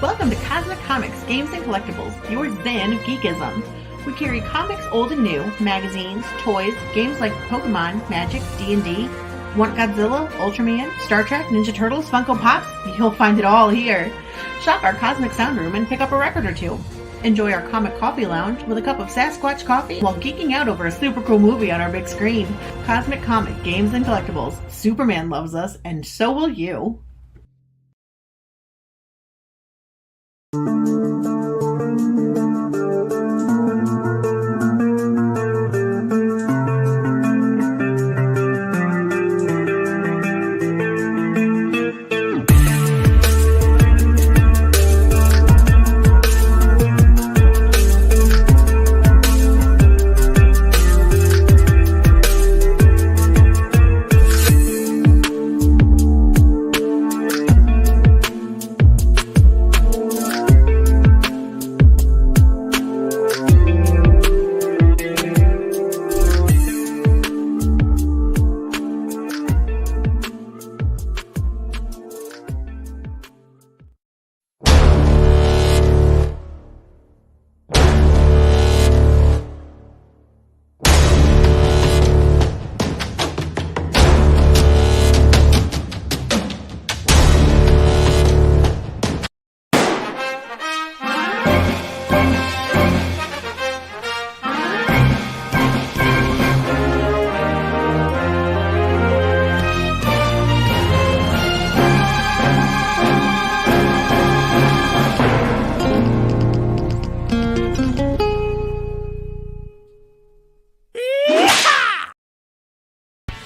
Welcome to Cosmic Comics, Games and Collectibles, your den of geekism. We carry comics old and new, magazines, toys, games like Pokemon, Magic, D&D. Want Godzilla, Ultraman, Star Trek, Ninja Turtles, Funko Pops? You'll find it all here. Shop our Cosmic Sound Room and pick up a record or two. Enjoy our Comic Coffee Lounge with a cup of Sasquatch coffee while geeking out over a super cool movie on our big screen. Cosmic Comic, Games and Collectibles. Superman loves us, and so will you.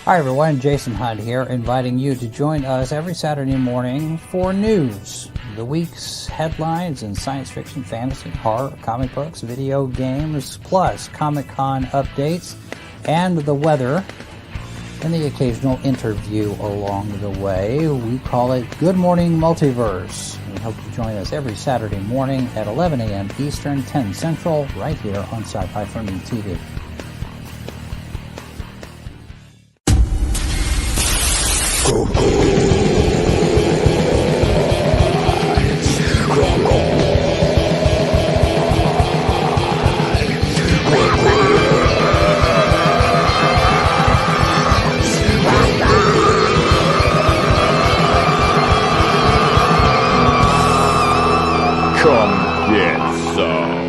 Hi everyone, Jason Hunt here, inviting you to join us every Saturday morning for news. The week's headlines in science fiction, fantasy, horror, comic books, video games, plus Comic-Con updates and the weather, and the occasional interview along the way. We call it Good Morning Multiverse. We hope you join us every Saturday morning at 11 a.m. Eastern, 10 Central, right here on Sci-Fi for Me TV. Come get some.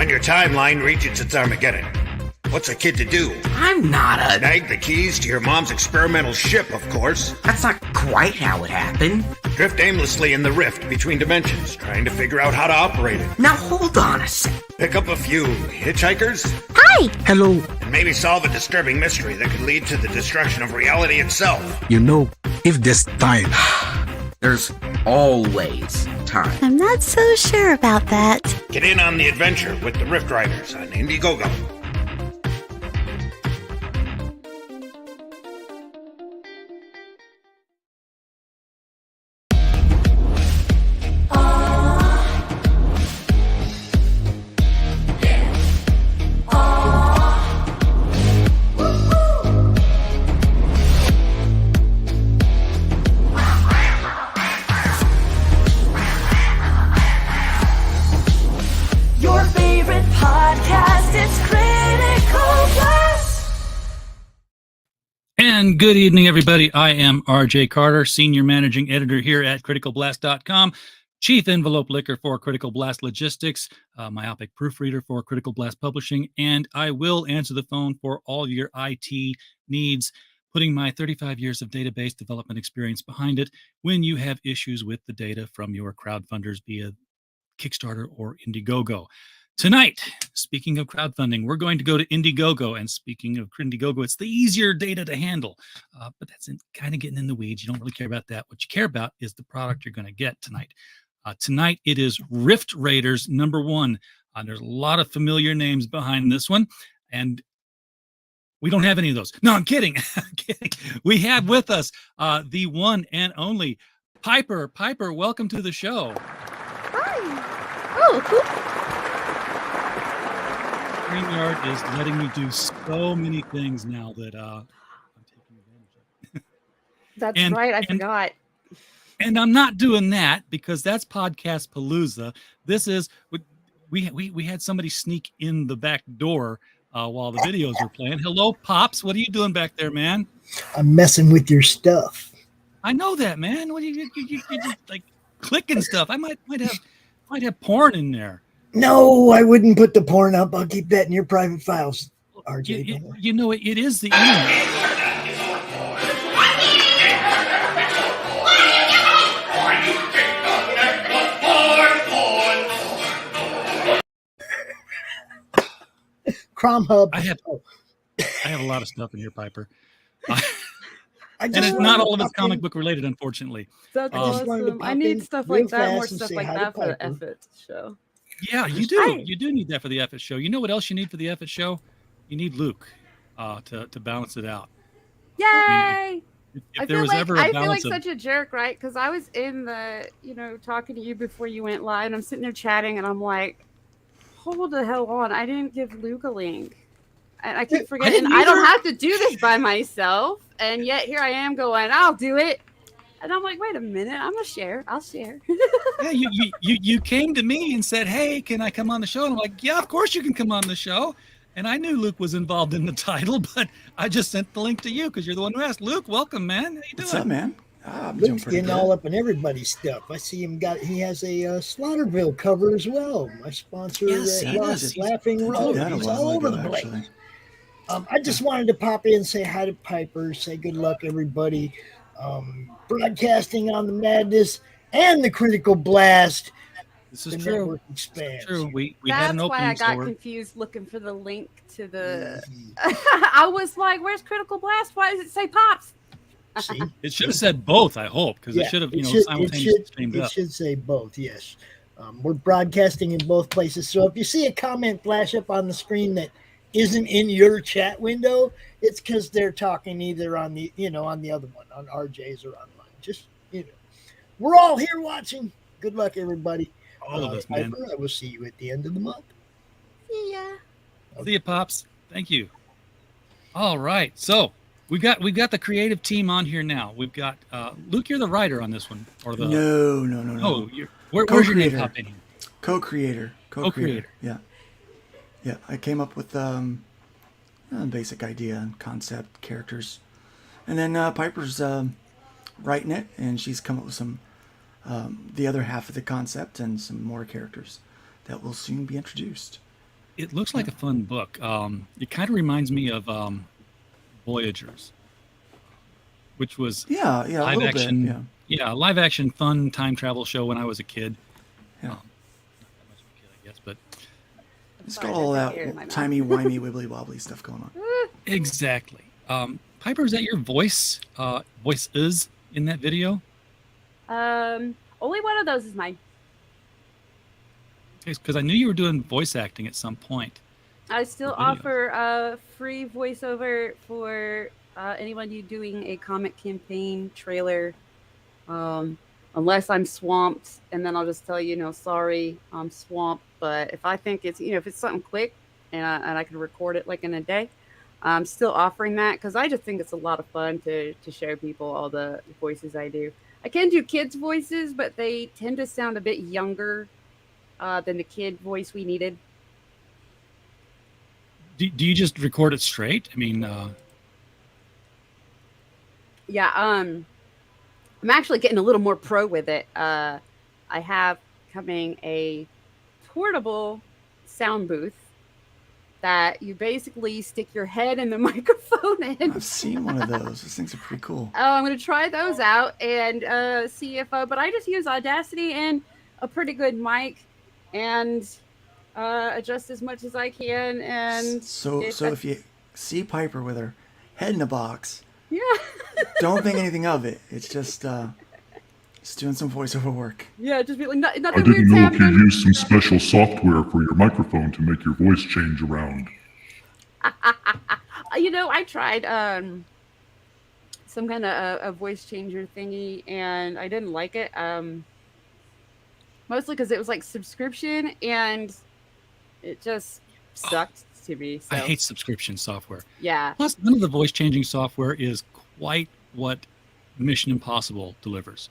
When your timeline reaches its Armageddon, what's a kid to do? I'm not a... Snag the keys to your mom's experimental ship, of course. That's not quite how it happened. Drift aimlessly in the rift between dimensions, trying to figure out how to operate it. Now hold on a sec. Pick up a few hitchhikers. Hi! Hello. And maybe solve a disturbing mystery that could lead to the destruction of reality itself. You know, if there's time... There's always time. I'm not so sure about that. Get in on the adventure with the Rift Riders on Indiegogo. And good evening, everybody. I am RJ Carter, Senior Managing Editor here at CriticalBlast.com, Chief Envelope Licker for Critical Blast Logistics, Myopic Proofreader for Critical Blast Publishing, and I will answer the phone for all your IT needs, putting my 35 years of database development experience behind it when you have issues with the data from your crowdfunders via Kickstarter or Indiegogo. Tonight, speaking of crowdfunding, we're going to go to Indiegogo. And speaking of Indiegogo, it's the easier data to handle. But that's kind of getting in the weeds. You don't really care about that. What you care about is the product you're going to get tonight. Tonight, it is Rift Raiders #1. There's a lot of familiar names behind this one. And we don't have any of those. No, I'm kidding. I'm kidding. We have with us the one and only Piper. Piper, welcome to the show. Hi. Oh, cool. StreamYard is letting me do so many things now that I'm taking advantage of. That's right. I forgot. And I'm not doing that because that's Podcast Palooza. This is we had somebody sneak in the back door while the videos were playing. Hello, Pops. What are you doing back there, man? I'm messing with your stuff. I know that, man. What are you just like clicking stuff? I might have porn in there. No, I wouldn't put the porn up. I'll keep that in your private files, RJ. You know, it is the internet. Crom Hub. I have a lot of stuff in here, Piper. And it's not all of it's comic book related, unfortunately. That's awesome. I need stuff like that, more stuff like that for the F-It show. Yeah, you do. You do need that for the F-It show. You know what else you need for the F-It show? You need Luke to balance it out. Yay! I mean, if there was ever a I feel balance like such a jerk, right? Because I was in the, talking to you before you went live, and I'm sitting there chatting, and I'm like, hold the hell on. I didn't give Luke a link. And I keep forgetting. I don't have to do this by myself. And yet here I am going, I'll do it. And I'm like, wait a minute, I'm gonna share. I'll share. Yeah, you came to me and said, hey, can I come on the show? And I'm like, yeah, of course you can come on the show. And I knew Luke was involved in the title, but I just sent the link to you because you're the one who asked. Luke, welcome, man. How you doing? What's up, man? Luke's getting all up in everybody's stuff. I see him he has a Slaughterville cover as well. My sponsor, Laughing Road. He's all over the place. I just wanted to pop in, say hi to Piper, say good luck, everybody. Broadcasting on the madness and the critical blast. This is true. Expands. True. We That's had an opening. Why I got confused looking for the link to the. I was like, "Where's Critical Blast? Why does it say Pops?" See? It should have said both. I hope because it should have, simultaneously streamed up. It should say both. Yes, we're broadcasting in both places. So if you see a comment flash up on the screen that isn't in your chat window, it's because they're talking either on the on the other one, on RJ's or on mine. Just we're all here watching. Good luck, everybody. All of us, man. Piper, I will see you at the end of the month. See ya. See you, Pops. Thank you. All right, so we've got the creative team on here now. We've got Luke. You're the writer on this one, or the no. Oh, where's your name pop in here? Co-creator. Yeah. I came up with a basic idea and concept, characters, and then Piper's writing it, and she's come up with some the other half of the concept and some more characters that will soon be introduced. It looks like a fun book. It kind of reminds me of Voyagers, which was live action. Bit, live action fun time travel show when I was a kid. Yeah, not that much of a kid, I guess, but it's got all that timey wimey wibbly wobbly stuff going on. Exactly. Piper, is that your voice? Voice is in that video? Only one of those is mine. Because I knew you were doing voice acting at some point. I still offer free voiceover for anyone doing a comic campaign trailer, unless I'm swamped, and then I'll just tell you, sorry, I'm swamped. But if I think it's, if it's something quick and I can record it like in a day, I'm still offering that because I just think it's a lot of fun to show people all the voices I do. I can do kids' voices, but they tend to sound a bit younger than the kid voice we needed. Do you just record it straight? I mean, yeah. I'm actually getting a little more pro with it. I have coming a portable sound booth that you basically stick your head in the microphone in. I've seen one of those. Those things are pretty cool. I'm going to try those out and see if. But I just use Audacity and a pretty good mic, and adjust as much as I can. And so if you see Piper with her head in a box, yeah, don't think anything of it. It's just doing some voiceover work. Yeah, just be like, nothing I didn't weird's know happening. if you used some special software for your microphone to make your voice change around. I tried some kind of a voice changer thingy, and I didn't like it. Mostly because it was like subscription, and it just sucked to me. So. I hate subscription software. Yeah. Plus, none of the voice changing software is quite what Mission Impossible delivers.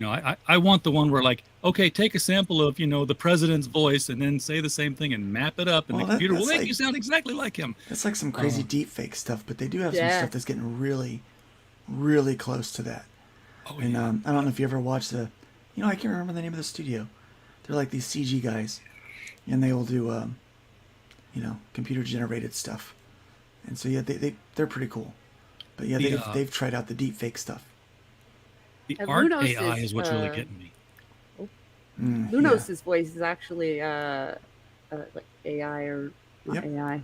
I want the one where, like, okay, take a sample of, the president's voice and then say the same thing and map it up, and the computer will make you sound exactly like him. That's like some crazy deep fake stuff, but they do have some stuff that's getting really, really close to that. Oh, and I don't know if you ever watched I can't remember the name of the studio. They're like these CG guys, and they will do, computer generated stuff. And so, yeah, they're pretty cool. But yeah, they've tried out the deep fake stuff. The art AI is what's really getting me. Lunos's voice is actually like AI or not AI.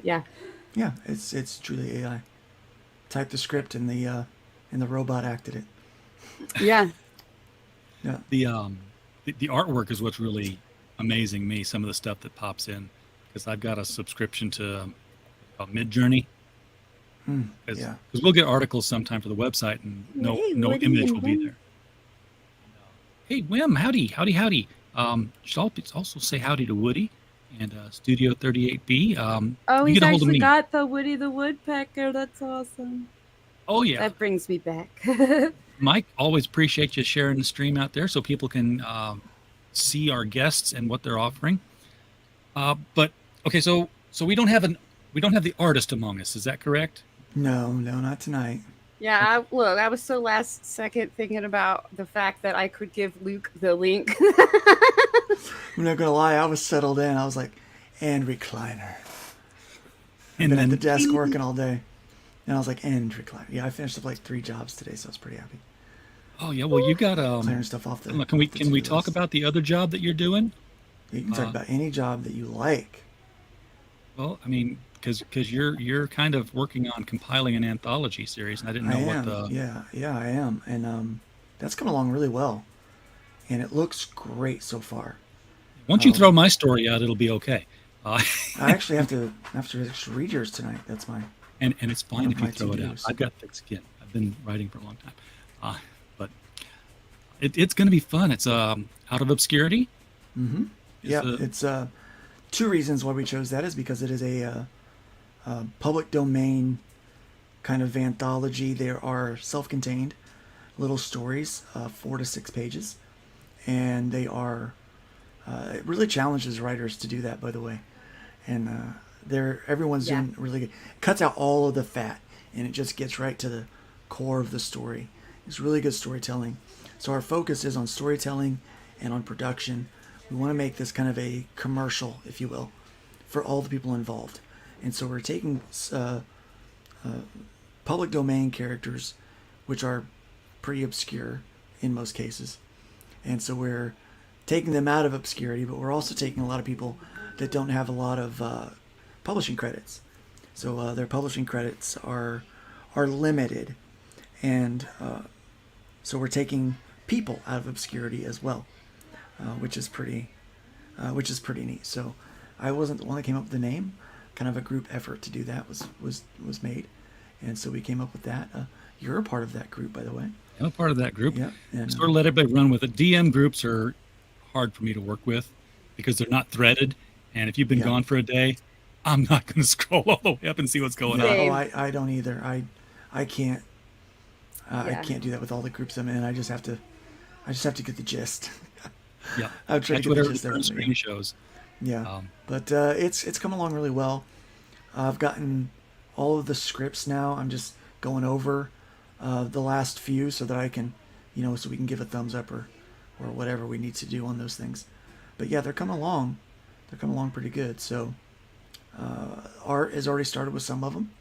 Yeah. Yeah, it's truly AI. Typed the script and the robot acted it. Yeah. Yeah. The artwork is what's really amazing me. Some of the stuff that pops in, because I've got a subscription to Midjourney. Because we'll get articles sometime for the website, and no image will be there. Hey, Wim, howdy. Should also say howdy to Woody and Studio 38B. He's actually got the Woody the Woodpecker. That's awesome. Oh, yeah. That brings me back. Mike, always appreciate you sharing the stream out there so people can see our guests and what they're offering. But okay, so we don't have the artist among us. Is that correct? No, not tonight. Yeah, I was so last second thinking about the fact that I could give Luke the link. I'm not gonna lie, I was settled in. I was like, and recliner. And been at the desk working all day, and I was like, and recliner. Yeah, I finished up like 3 jobs today, so I was pretty happy. Oh yeah, well you got clearing stuff off the. Can we talk about the other job that you're doing? You can talk about any job that you like. Well, I mean, because you're kind of working on compiling an anthology series, and I didn't know what the. Yeah, I am, and that's come along really well, and it looks great so far. Once you throw my story out, it'll be okay. I actually have to read yours tonight. That's my. And it's fine if you throw it out. I've got thick skin. I've been writing for a long time, but it's going to be fun. It's out of obscurity. Mm-hmm. Yeah, it's 2 reasons why we chose that is because it is a public domain kind of anthology. There are self-contained little stories, 4 to 6 pages, and they are it really challenges writers to do that, by the way. And everyone's doing really good. Cuts out all of the fat, and it just gets right to the core of the story. It's really good storytelling. So our focus is on storytelling and on production. We want to make this kind of a commercial, if you will. for all the people involved. And so we're taking public domain characters, which are pretty obscure in most cases. And so we're taking them out of obscurity, but we're also taking a lot of people that don't have a lot of publishing credits. So their publishing credits are limited. And so we're taking people out of obscurity as well, which is pretty neat. So I wasn't the one that came up with the name. Kind of a group effort to do that was made, and so we came up with that. You're a part of that group, by the way. I'm a part of that group. Yeah, and, sort of let everybody run with it. DM groups are hard for me to work with because they're not threaded, and if you've been gone for a day, I'm not going to scroll all the way up and see what's going on. Oh, I don't either. I can't. I can't do that with all the groups I'm in. I just have to get the gist. Yeah, I'm trying to get the gist there. Screen shows. Yeah, but it's come along really well. I've gotten all of the scripts now. I'm just going over the last few so that I can, so we can give a thumbs up or whatever we need to do on those things. But yeah, they're coming along. They're coming along pretty good. So art has already started with some of them,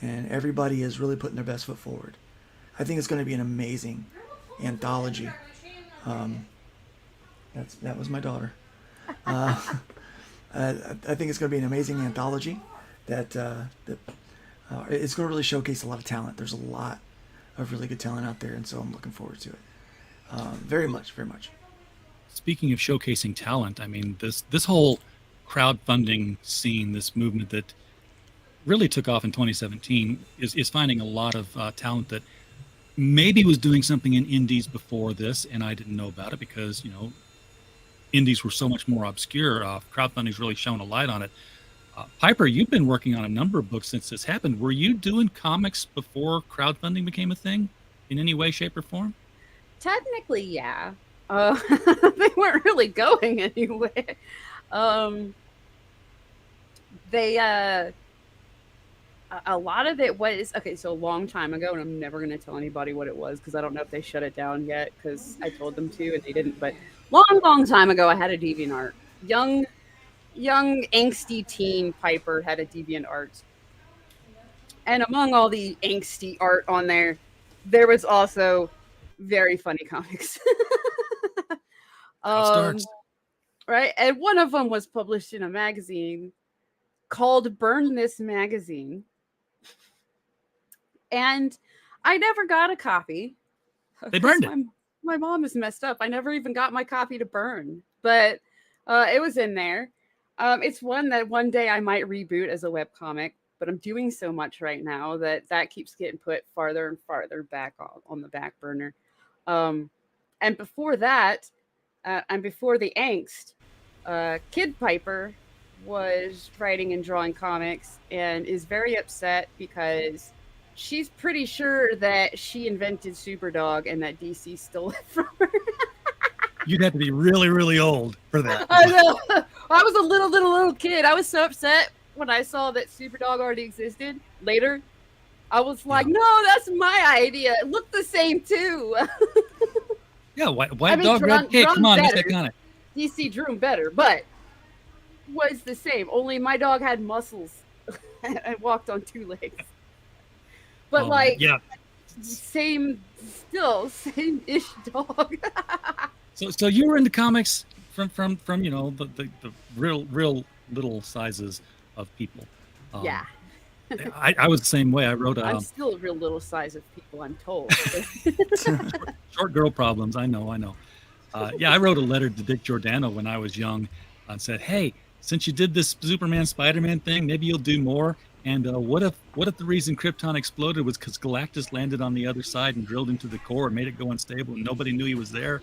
and everybody is really putting their best foot forward. I think it's going to be an amazing anthology. That was my daughter. I think it's going to be an amazing anthology that it's going to really showcase a lot of talent. There's a lot of really good talent out there, and so I'm looking forward to it. Very much. Speaking of showcasing talent, I mean, this whole crowdfunding scene, this movement that really took off in 2017 is finding a lot of talent that maybe was doing something in indies before this, and I didn't know about it because, indies were so much more obscure. Crowdfunding's really shown a light on it. Piper, you've been working on a number of books since this happened. Were you doing comics before crowdfunding became a thing in any way, shape, or form? Technically, yeah. They weren't really going anywhere. A lot of it was, so a long time ago, and I'm never going to tell anybody what it was because I don't know if they shut it down yet because I told them to and they didn't, but long time ago, I had a DeviantArt. Young, angsty teen Piper had a DeviantArt. And among all the angsty art on there, there was also very funny comics. Right? And one of them was published in a magazine called Burn This Magazine. And I never got a copy. They burned it. My mom is messed up. I never even got my copy to burn, but it was in there. It's one that one day I might reboot as a webcomic, but I'm doing so much right now that keeps getting put farther and farther back on the back burner. And before that, and before the angst, Kid Piper was writing and drawing comics and is very upset because she's pretty sure that she invented Superdog and that DC stole it from her. You'd have to be really, really old for that. I know. I was a little kid. I was so upset when I saw that Superdog already existed. Later, I was like, no, that's my idea. It looked the same, too. Yeah, white dog, red cake. Come on, let's take on it. DC drew him better, but was the same. Only my dog had muscles and walked on two legs. But same-ish dog. So you were into comics from the real little sizes of people. Yeah. I was the same way. I wrote I'm still a real little size of people, I'm told. Short girl problems. I know. I wrote a letter to Dick Giordano when I was young and said, hey, since you did this Superman Spider-Man thing, maybe you'll do more. And what if the reason Krypton exploded was because Galactus landed on the other side and drilled into the core and made it go unstable and nobody knew he was there.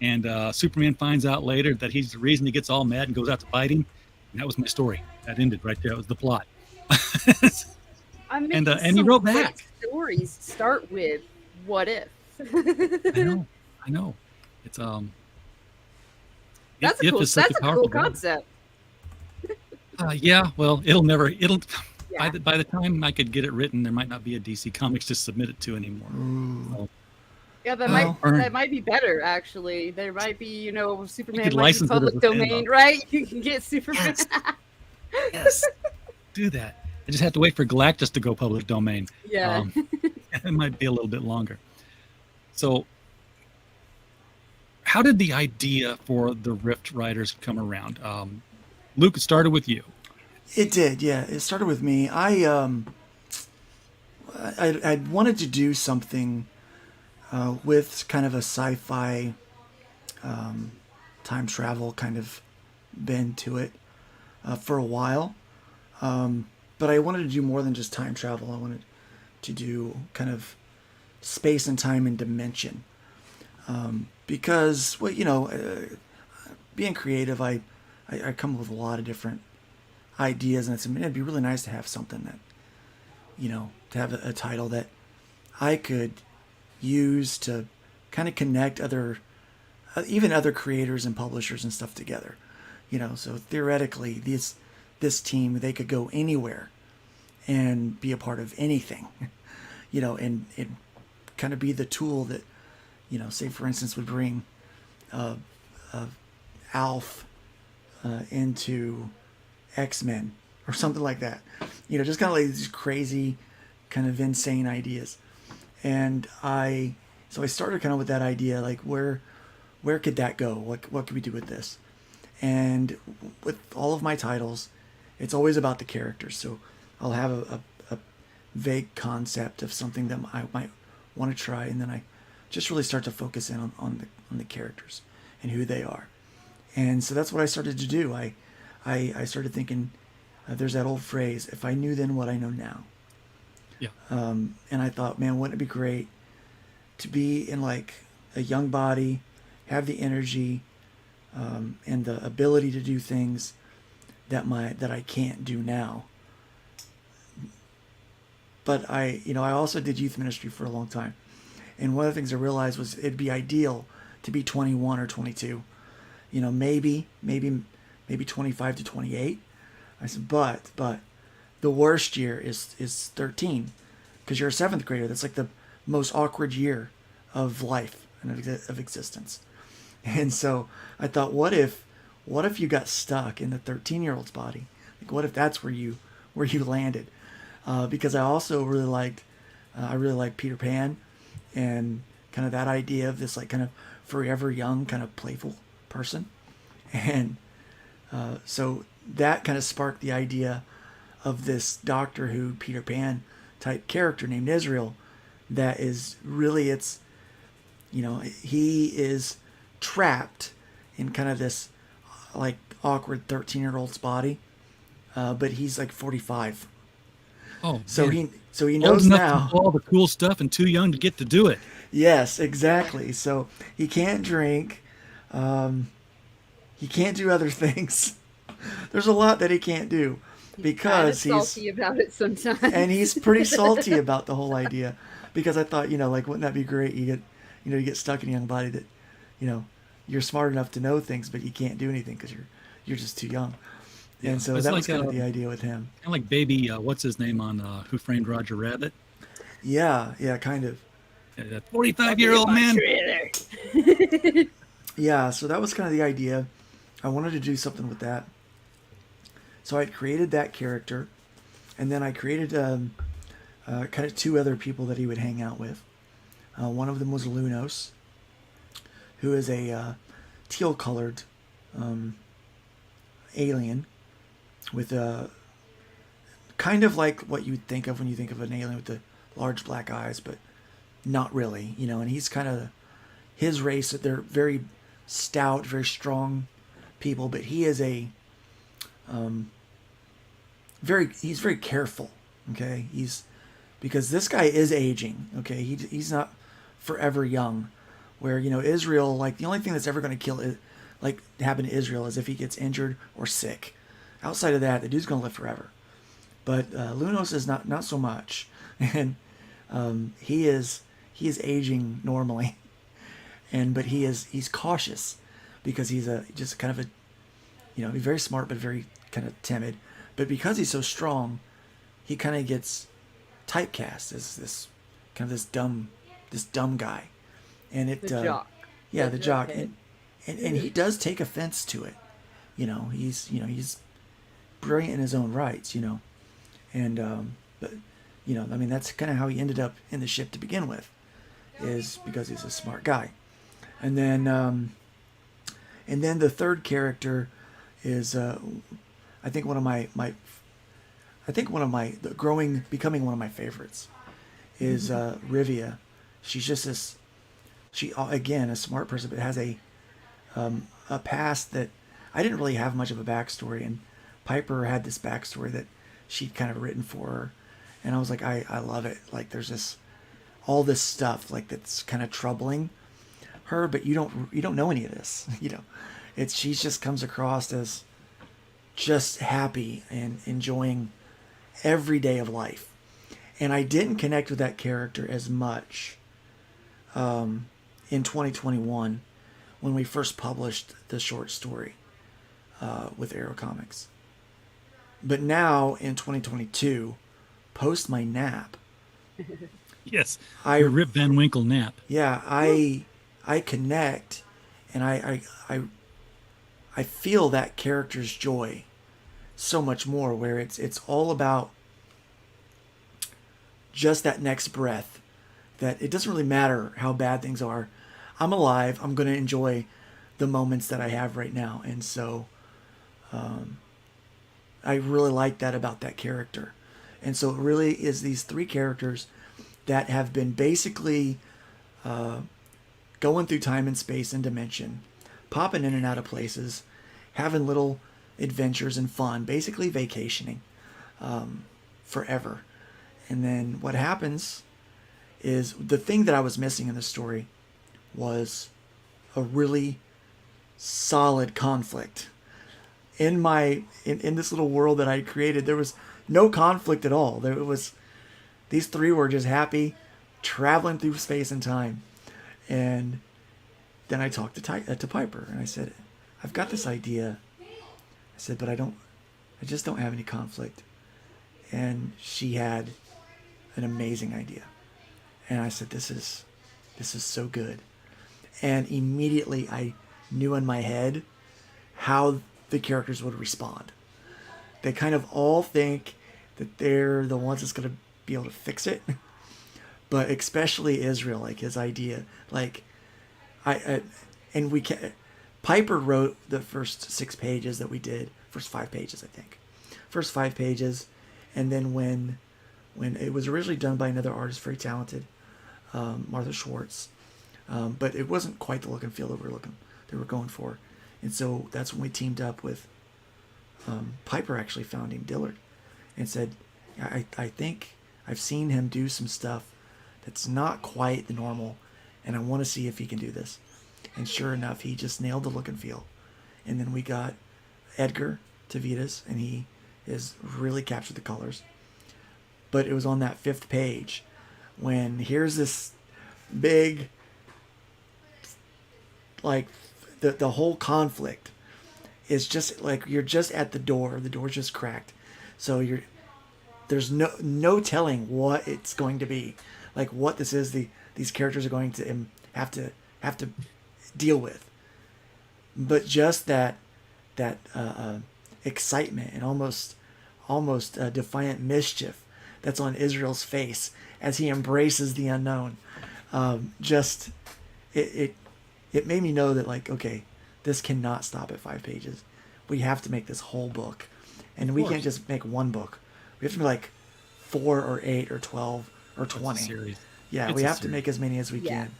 And Superman finds out later that he's the reason he gets all mad and goes out to fight him. And that was my story. That ended right there. That was the plot. And he wrote back. Stories start with what if. I know. It's that's a cool concept. Well, by the time I could get it written, there might not be a DC Comics to submit it to anymore. So, yeah, that might be better, actually. There might be, Superman might be public domain, right? You can get Superman. Yes, do that. I just have to wait for Galactus to go public domain. Yeah. It might be a little bit longer. So how did the idea for the Rift Riders come around? Luke, it started with you. It did, yeah. It started with me. I wanted to do something with kind of a sci-fi time travel kind of bend to it for a while. But I wanted to do more than just time travel. I wanted to do kind of space and time and dimension. Because, well, being creative, I come up with a lot of different ideas, and it'd be really nice to have something that, to have a title that I could use to kind of connect even other creators and publishers and stuff together. So theoretically, this team, they could go anywhere and be a part of anything, and kind of be the tool that, say for instance, would bring Alf into X-Men or something like that. Just kind of like these crazy, kind of insane ideas. And I started kind of with that idea, like where could that go? What could we do with this? And with all of my titles, it's always about the characters. So I'll have a vague concept of something that I might want to try, and then I just really start to focus in on the characters and who they are. And so that's what I started to do. I started thinking, there's that old phrase, if I knew then what I know now. Yeah. And I thought, man, wouldn't it be great to be in like a young body, have the energy and the ability to do things that I can't do now. But I also did youth ministry for a long time. And one of the things I realized was it'd be ideal to be 21 or 22. Maybe 25 to 28. I said, but the worst year is 13, because you're a seventh grader. That's like the most awkward year of life and of existence. And so I thought, what if you got stuck in the 13-year-old's body? Like, what if that's where you landed? Because I also really liked Peter Pan, and kind of that idea of this like kind of forever young, kind of playful person. And so that kind of sparked the idea of this Doctor Who Peter Pan type character named Israel. That is really, he is trapped in kind of this like awkward 13-year-old's body, but he's like 45. Oh, so man. he knows Old enough now to do all the cool stuff and too young to get to do it. Yes, exactly. So he can't drink. He can't do other things. There's a lot that he can't do because he's salty about it sometimes. And he's pretty salty about the whole idea, because I thought, like, wouldn't that be great? You get stuck in a young body that, you're smart enough to know things, but you can't do anything because you're just too young. And so that was kind of the idea with him. Kind of like baby, what's his name on Who Framed Roger Rabbit? Yeah, kind of. That 45-year-old man. Yeah, so that was kind of the idea. I wanted to do something with that. So I created that character, and then I created kind of two other people that he would hang out with. One of them was Lunos, who is a teal-colored alien with a kind of like what you would think of when you think of an alien with the large black eyes, but not really, and he's kind of his race. They're very stout, very strong people, but he is he's very careful. Okay, because this guy is aging. Okay, he's not forever young. Where Israel, like the only thing that's ever going to happen to Israel is if he gets injured or sick. Outside of that, the dude's going to live forever. But Lunos is not so much, and he is aging normally, but he's cautious because he's just kind of he's very smart but very kind of timid. But because he's so strong, he kind of gets typecast as this dumb guy, and the jock. Yeah, the jock, and he does take offense to it. He's brilliant in his own rights, and but I mean, that's kind of how he ended up in the ship to begin with, is because he's a smart guy. And then the third character is I think one of my becoming one of my favorites is Rivia. She's just again a smart person, but has a past that I didn't really have much of a backstory, and Piper had this backstory that she'd kind of written for her, and I was like, I love it. Like, there's all this stuff like that's kind of troubling her, but you don't know any of this. She just comes across as just happy and enjoying every day of life. And I didn't connect with that character as much in 2021 when we first published the short story with Arrow Comics. But now in 2022, post my nap. Yes, your Rip Van Winkle nap. Yeah, I connect, and I feel that character's joy so much more, where it's all about just that next breath, that it doesn't really matter how bad things are. I'm alive. I'm going to enjoy the moments that I have right now. And so I really like that about that character. And so it really is these three characters that have been basically going through time and space and dimension, popping in and out of places, having little adventures and fun, basically vacationing forever. And then what happens is, the thing that I was missing in the story was a really solid conflict. In this little world that I created, there was no conflict at all. These three were just happy, traveling through space and time. And then I talked to Piper, and I said, I've got this idea. I said, but I just don't have any conflict. And she had an amazing idea. And I said, this is so good. And immediately I knew in my head how the characters would respond. They kind of all think that they're the ones that's going to be able to fix it. But especially Israel, like his idea, like Piper wrote the first 6 pages that we did, first 5 pages, I think. First 5 pages. And then when it was originally done by another artist, very talented, Martha Schwartz, but it wasn't quite the look and feel that they were going for. And so that's when we teamed up with Piper, actually found him, Dillard, and said, I think I've seen him do some stuff that's not quite the normal, and I want to see if he can do this. And sure enough, he just nailed the look and feel. And then we got Edgar Tavitas, and he has really captured the colors. But it was on that 5th page when here's this big, like, the whole conflict is just like, you're just at the door's just cracked. So there's no telling what it's going to be, like what this is these characters are going to have to deal with. But just that excitement and almost defiant mischief that's on Israel's face as he embraces the unknown, it made me know that, like, okay, this cannot stop at 5 pages. We have to make this whole book, and we can't just make one book. We have to make like 4 or 8 or 12 or 20. Yeah, we have to make as many as we can.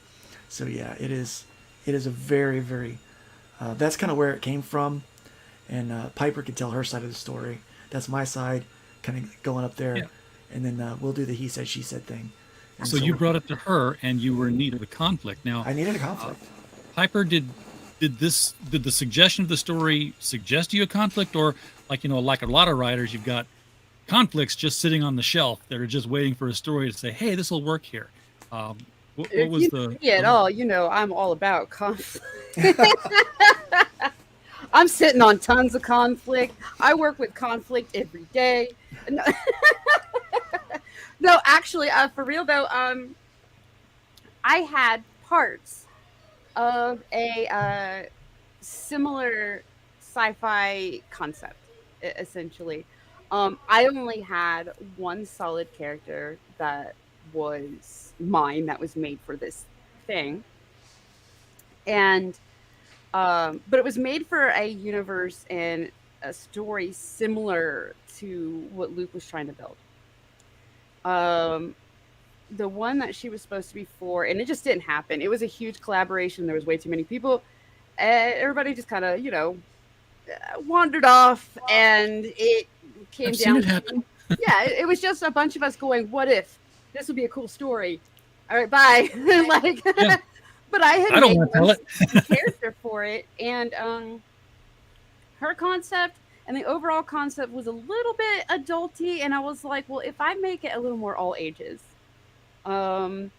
So yeah, it is a very, very that's kind of where it came from. And Piper can tell her side of the story. That's my side, kind of going up there. Yeah. And then we'll do the he said, she said thing. And so you brought it to her, and you were in need of a conflict. Now, I needed a conflict. Piper, did the suggestion of the story suggest you a conflict, or like a lot of writers, you've got conflicts just sitting on the shelf that are just waiting for a story to say, hey, this will work here. What was the? Yeah, at all. I'm all about conflict. I'm sitting on tons of conflict. I work with conflict every day. No, actually, for real though, I had parts of a similar sci-fi concept essentially. I only had one solid character that was mine, that was made for this thing. And but it was made for a universe and a story similar to what Luke was trying to build. The one that she was supposed to be for, and it just didn't happen. It was a huge collaboration. There was way too many people. Everybody just kind of, wandered off, and it came I've down. seen it happen. Yeah, it was just a bunch of us going, "What if this would be a cool story?" All right, bye. Like, Yeah. but I had I don't made want to tell one it. character for it, and her concept and the overall concept was a little bit adulty, and I was like, well, if I make it a little more all ages, and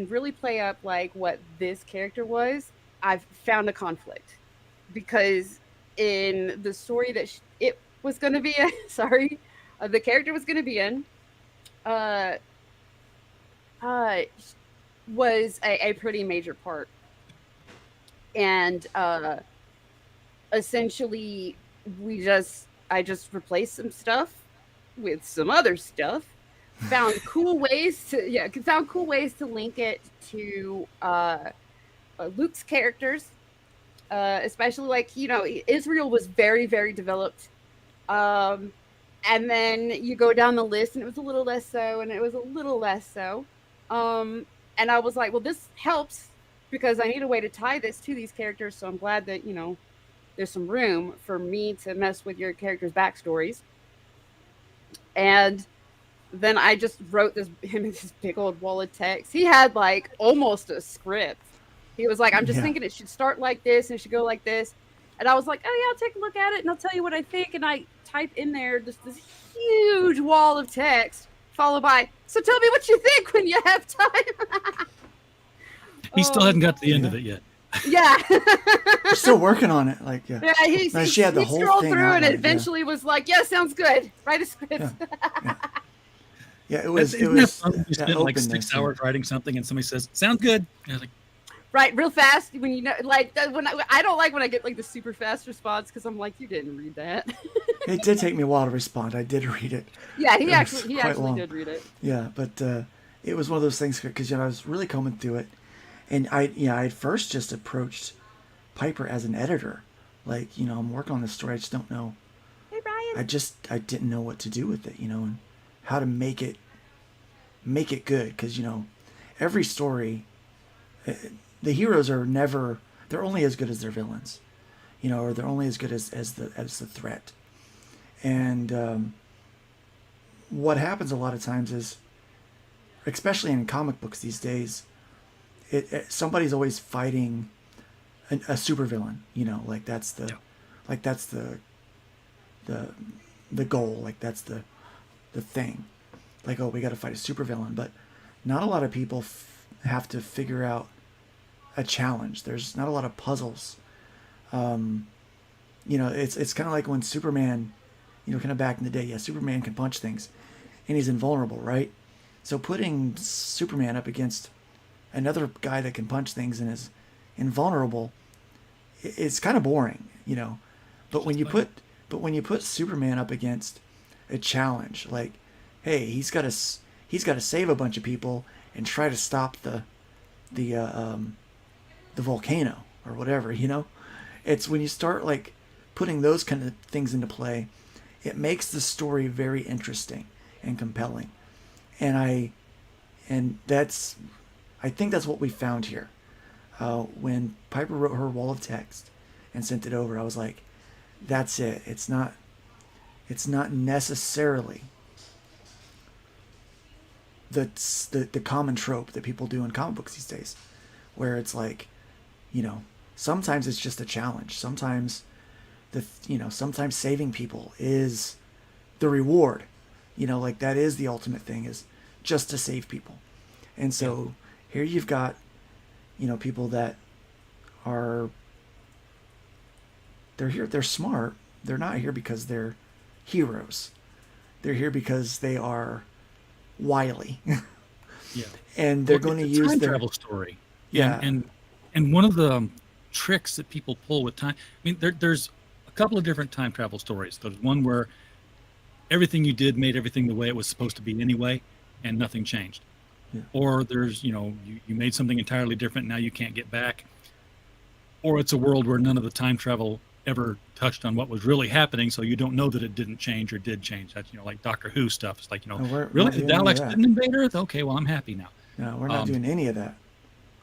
really play up like what this character was, I've found a conflict, because in the story that it was going to be in, the character was going to be in, was a pretty major part. And essentially I just replaced some stuff with some other stuff, found cool ways to link it to Luke's characters, especially like, Israel was very, very developed. And then you go down the list and it was a little less so, and it was a little less so. And I was like, well, this helps because I need a way to tie this to these characters. So I'm glad that, there's some room for me to mess with your characters' backstories. And then I just wrote him in this big old wall of text. He had like almost a script. He was like, I'm just thinking it should start like this and it should go like this. And I was like, oh yeah, I'll take a look at it and I'll tell you what I think. And I type in there just this huge wall of text followed by, so tell me what you think when you have time. He still hadn't got to the end of it yet. Yeah. We're still working on it. Like, yeah. Yeah, she had the whole scrolled thing through and outlined, eventually was like, yeah, sounds good. Write a script. Yeah, it was. Isn't that fun? You spent like 6 hours writing something and somebody says, sounds good. And I was like, right, real fast. When when I don't like when I get like the super fast response, because I'm like, you didn't read that. It did take me a while to respond. I did read it. Yeah, he actually did read it. Yeah, but it was one of those things because I was really combing through it, and I at first just approached Piper as an editor, like, I'm working on this story. I just don't know. Hey, Brian. I didn't know what to do with it, and how to make it good, because every story, the heroes they're only as good as their villains, or they're only as good as the threat. And what happens a lot of times is, especially in comic books these days, somebody's always fighting a supervillain, like that's the goal, like that's the thing, like, oh, we got to fight a supervillain. But not a lot of people have to figure out a challenge. There's not a lot of puzzles. It's kind of like when Superman, kind of back in the day, Superman can punch things and he's invulnerable, right? So putting Superman up against another guy that can punch things and is invulnerable, it's kind of boring, but when you put Superman up against a challenge, like, hey, he's got to save a bunch of people and try to stop the volcano or whatever, it's when you start like putting those kind of things into play, it makes the story very interesting and compelling. And I think that's what we found here. When Piper wrote her wall of text and sent it over, I was like, that's it. It's not necessarily the common trope that people do in comic books these days, where it's like, sometimes it's just a challenge. Sometimes sometimes saving people is the reward. Like that is the ultimate thing, is just to save people. And so here you've got, people that they're here, they're smart. They're not here because they're heroes. They're here because they are wily. Yeah. And they're going to use time their travel story. Yeah. And one of the tricks that people pull with time, I mean, there's a couple of different time travel stories. There's one where everything you did made everything the way it was supposed to be anyway, and nothing changed. Yeah. Or there's, you made something entirely different, now you can't get back. Or it's a world where none of the time travel ever touched on what was really happening, so you don't know that it didn't change or did change. That's, like Doctor Who stuff. It's like, really, the Daleks didn't invade Earth? Okay, well, I'm happy now. No, we're not doing any of that.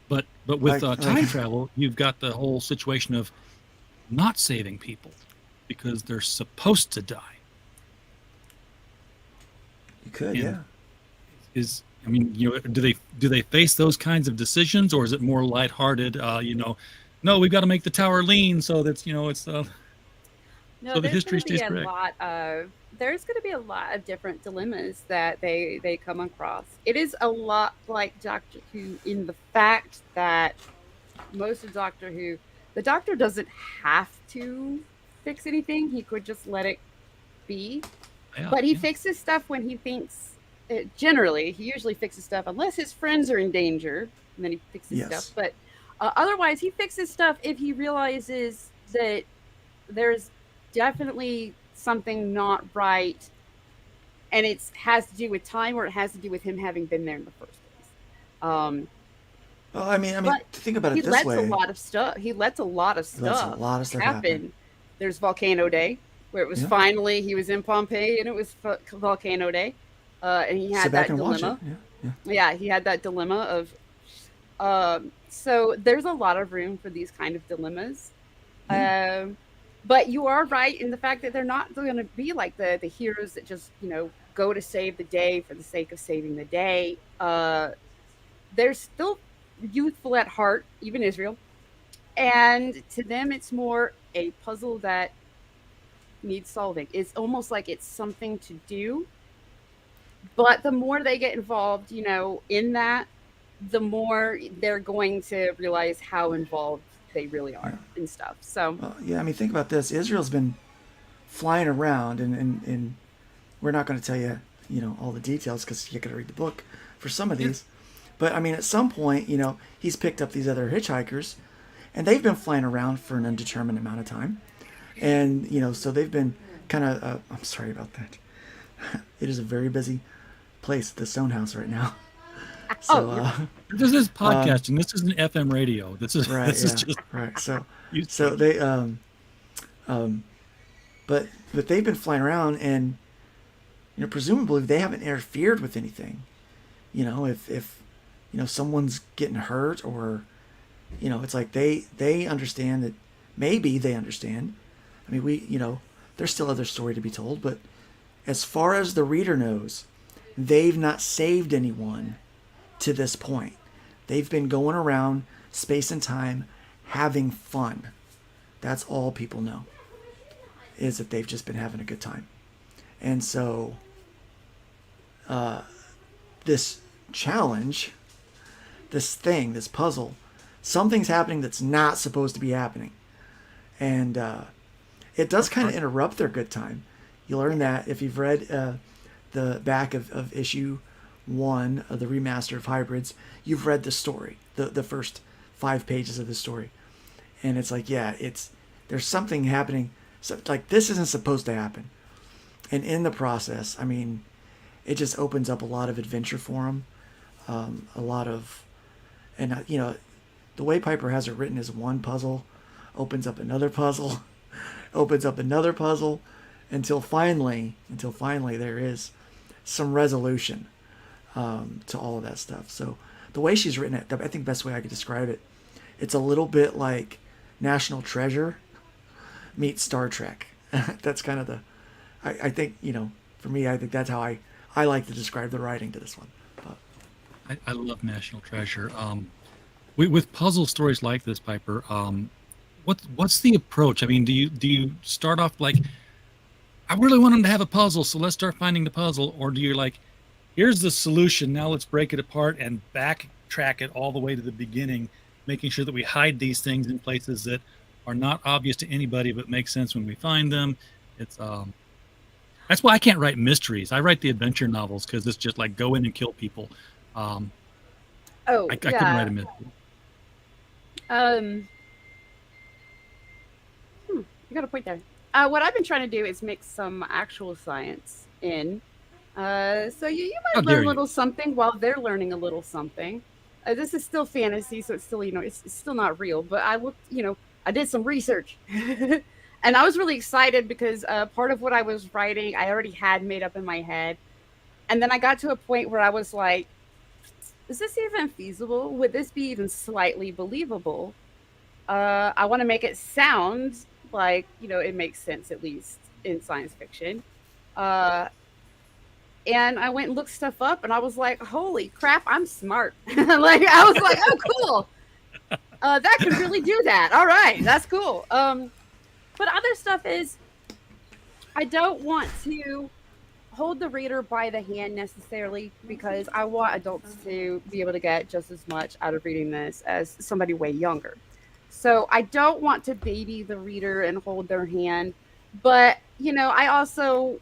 But with time travel, you've got the whole situation of not saving people because they're supposed to die. You could, yeah. Do they face those kinds of decisions, or is it more lighthearted? No, we've got to make the tower lean so that's it's No, so the history stays correct. There's going to be a lot of different dilemmas that they come across. It is a lot like Doctor Who in the fact that most of Doctor Who, the Doctor doesn't have to fix anything. He could just let it be. Yeah, but he fixes stuff when he thinks. Generally, he usually fixes stuff unless his friends are in danger, and then he fixes stuff. But otherwise, he fixes stuff if he realizes that there's definitely something not right, and it has to do with time, or it has to do with him having been there in the first place. Well, I mean, think about it this way. He lets a lot of stuff happen. There's Volcano Day, where it was finally he was in Pompeii, and it was Volcano Day, and he had that dilemma. Yeah, he had that dilemma of. So there's a lot of room for these kind of dilemmas. But you are right in the fact that they're not going to be like the heroes that just, go to save the day for the sake of saving the day. They're still youthful at heart, even Israel. And to them, it's more a puzzle that needs solving. It's almost like it's something to do. But the more they get involved, in that, the more they're going to realize how involved they really are and stuff. So think about this. Israel's been flying around, and we're not going to tell you, all the details because you got to read the book for some of these. But at some point, he's picked up these other hitchhikers, and they've been flying around for an undetermined amount of time, and so they've been kind of. I'm sorry about that. It is a very busy place, the Stone House, right now. So this is podcasting. This isn't FM radio. This is right. Is just right. So they but they've been flying around, and presumably they haven't interfered with anything. If someone's getting hurt, or it's like they understand that maybe they understand. There's still other story to be told, but as far as the reader knows, they've not saved anyone to this point. They've been going around space and time having fun. That's all people know, is that they've just been having a good time. And so this challenge, this puzzle, something's happening that's not supposed to be happening. And it does kind of interrupt their good time. You learn that if you've read the back of issue 1 of the remaster of Hybrids, you've read the story, the first 5 pages of the story, and it's like, there's something happening, so like this isn't supposed to happen, and in the process, it just opens up a lot of adventure for them, a lot of, and the way Piper has it written is one puzzle opens up another puzzle, opens up another puzzle, until finally there is some resolution to all of that stuff. So the way she's written it, I think the best way I could describe it, it's a little bit like National Treasure meets Star Trek. That's kind of I think, for me, I think that's how I like to describe the writing to this one. But I love National Treasure. With puzzle stories like this, Piper, what's the approach? Do you start off like, I really want them to have a puzzle, so let's start finding the puzzle, or do you like, here's the solution, now let's break it apart and backtrack it all the way to the beginning, making sure that we hide these things in places that are not obvious to anybody but make sense when we find them. It's that's why I can't write mysteries. I write the adventure novels because it's just like go in and kill people. I couldn't write a mystery. You got a point there. what I've been trying to do is mix some actual science in. So you might learn a little something while they're learning a little something. This is still fantasy, so it's still, it's still not real. But I looked, I did some research. And I was really excited because part of what I was writing, I already had made up in my head. And then I got to a point where I was like, is this even feasible? Would this be even slightly believable? I want to make it sound like, it makes sense, at least in science fiction. And I went and looked stuff up, and I was like, holy crap, I'm smart. I was like, oh, cool. That could really do that. All right, that's cool. But other stuff is, I don't want to hold the reader by the hand necessarily, because I want adults to be able to get just as much out of reading this as somebody way younger. So I don't want to baby the reader and hold their hand, but I also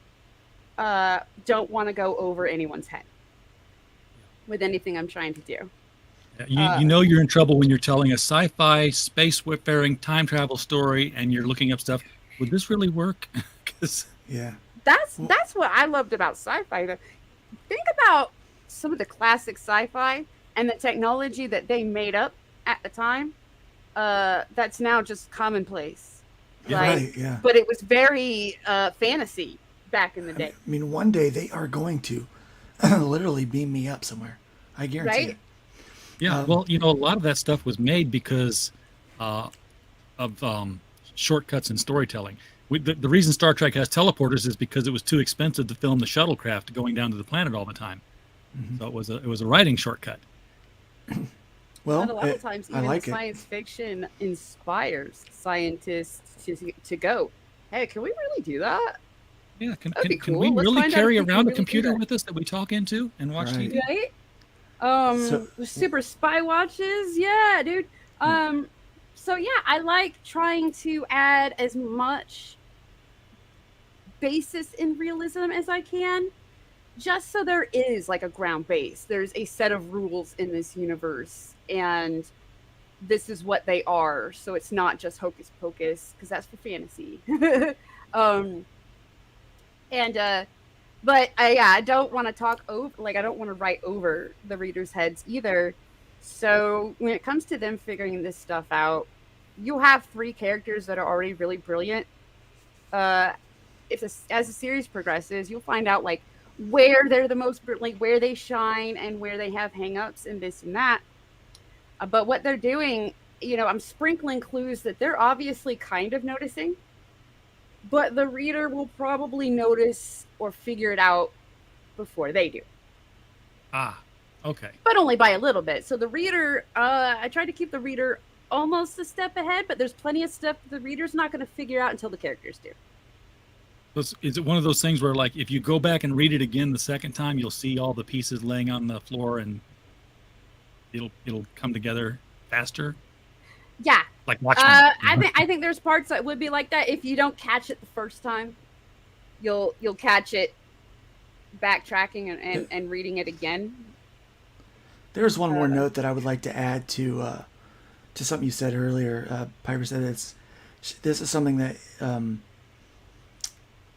don't want to go over anyone's head with anything I'm trying to do. You're in trouble when you're telling a sci-fi space-faring time travel story and you're looking up stuff. Would this really work? That's what I loved about sci-fi. Think about some of the classic sci-fi and the technology that they made up at the time. That's now just commonplace. Right, yeah. But it was very fantasy back in the day. I mean, one day they are going to literally beam me up somewhere. I guarantee it. Yeah, well, a lot of that stuff was made because of shortcuts in storytelling. The reason Star Trek has teleporters is because it was too expensive to film the shuttlecraft going down to the planet all the time. Mm-hmm. So it was a writing shortcut. Well, but a lot of times, even science fiction inspires scientists to go, hey, can we really do that? Yeah, can we really carry around a computer with us that we talk into and watch TV? Right? Super spy watches, yeah, dude. So yeah, I like trying to add as much basis in realism as I can, just so there is like a ground base. There's a set of rules in this universe, and this is what they are. So it's not just hocus pocus, because that's for fantasy. But I don't want to talk over, I don't want to write over the readers' heads either. So when it comes to them figuring this stuff out, you have 3 characters that are already really brilliant. As the series progresses, you'll find out where they're the most, where they shine and where they have hangups and this and that. But what they're doing, I'm sprinkling clues that they're obviously kind of noticing, but the reader will probably notice or figure it out before they do. Ah, okay. But only by a little bit. So the reader, I try to keep the reader almost a step ahead, but there's plenty of stuff the reader's not going to figure out until the characters do. Is it one of those things where, if you go back and read it again the second time, you'll see all the pieces laying on the floor and it'll come together faster? Yeah. Like watching. I think there's parts that would be like that. If you don't catch it the first time, you'll catch it backtracking and reading it again. There's one more note that I would like to add to something you said earlier. Piper said this is something that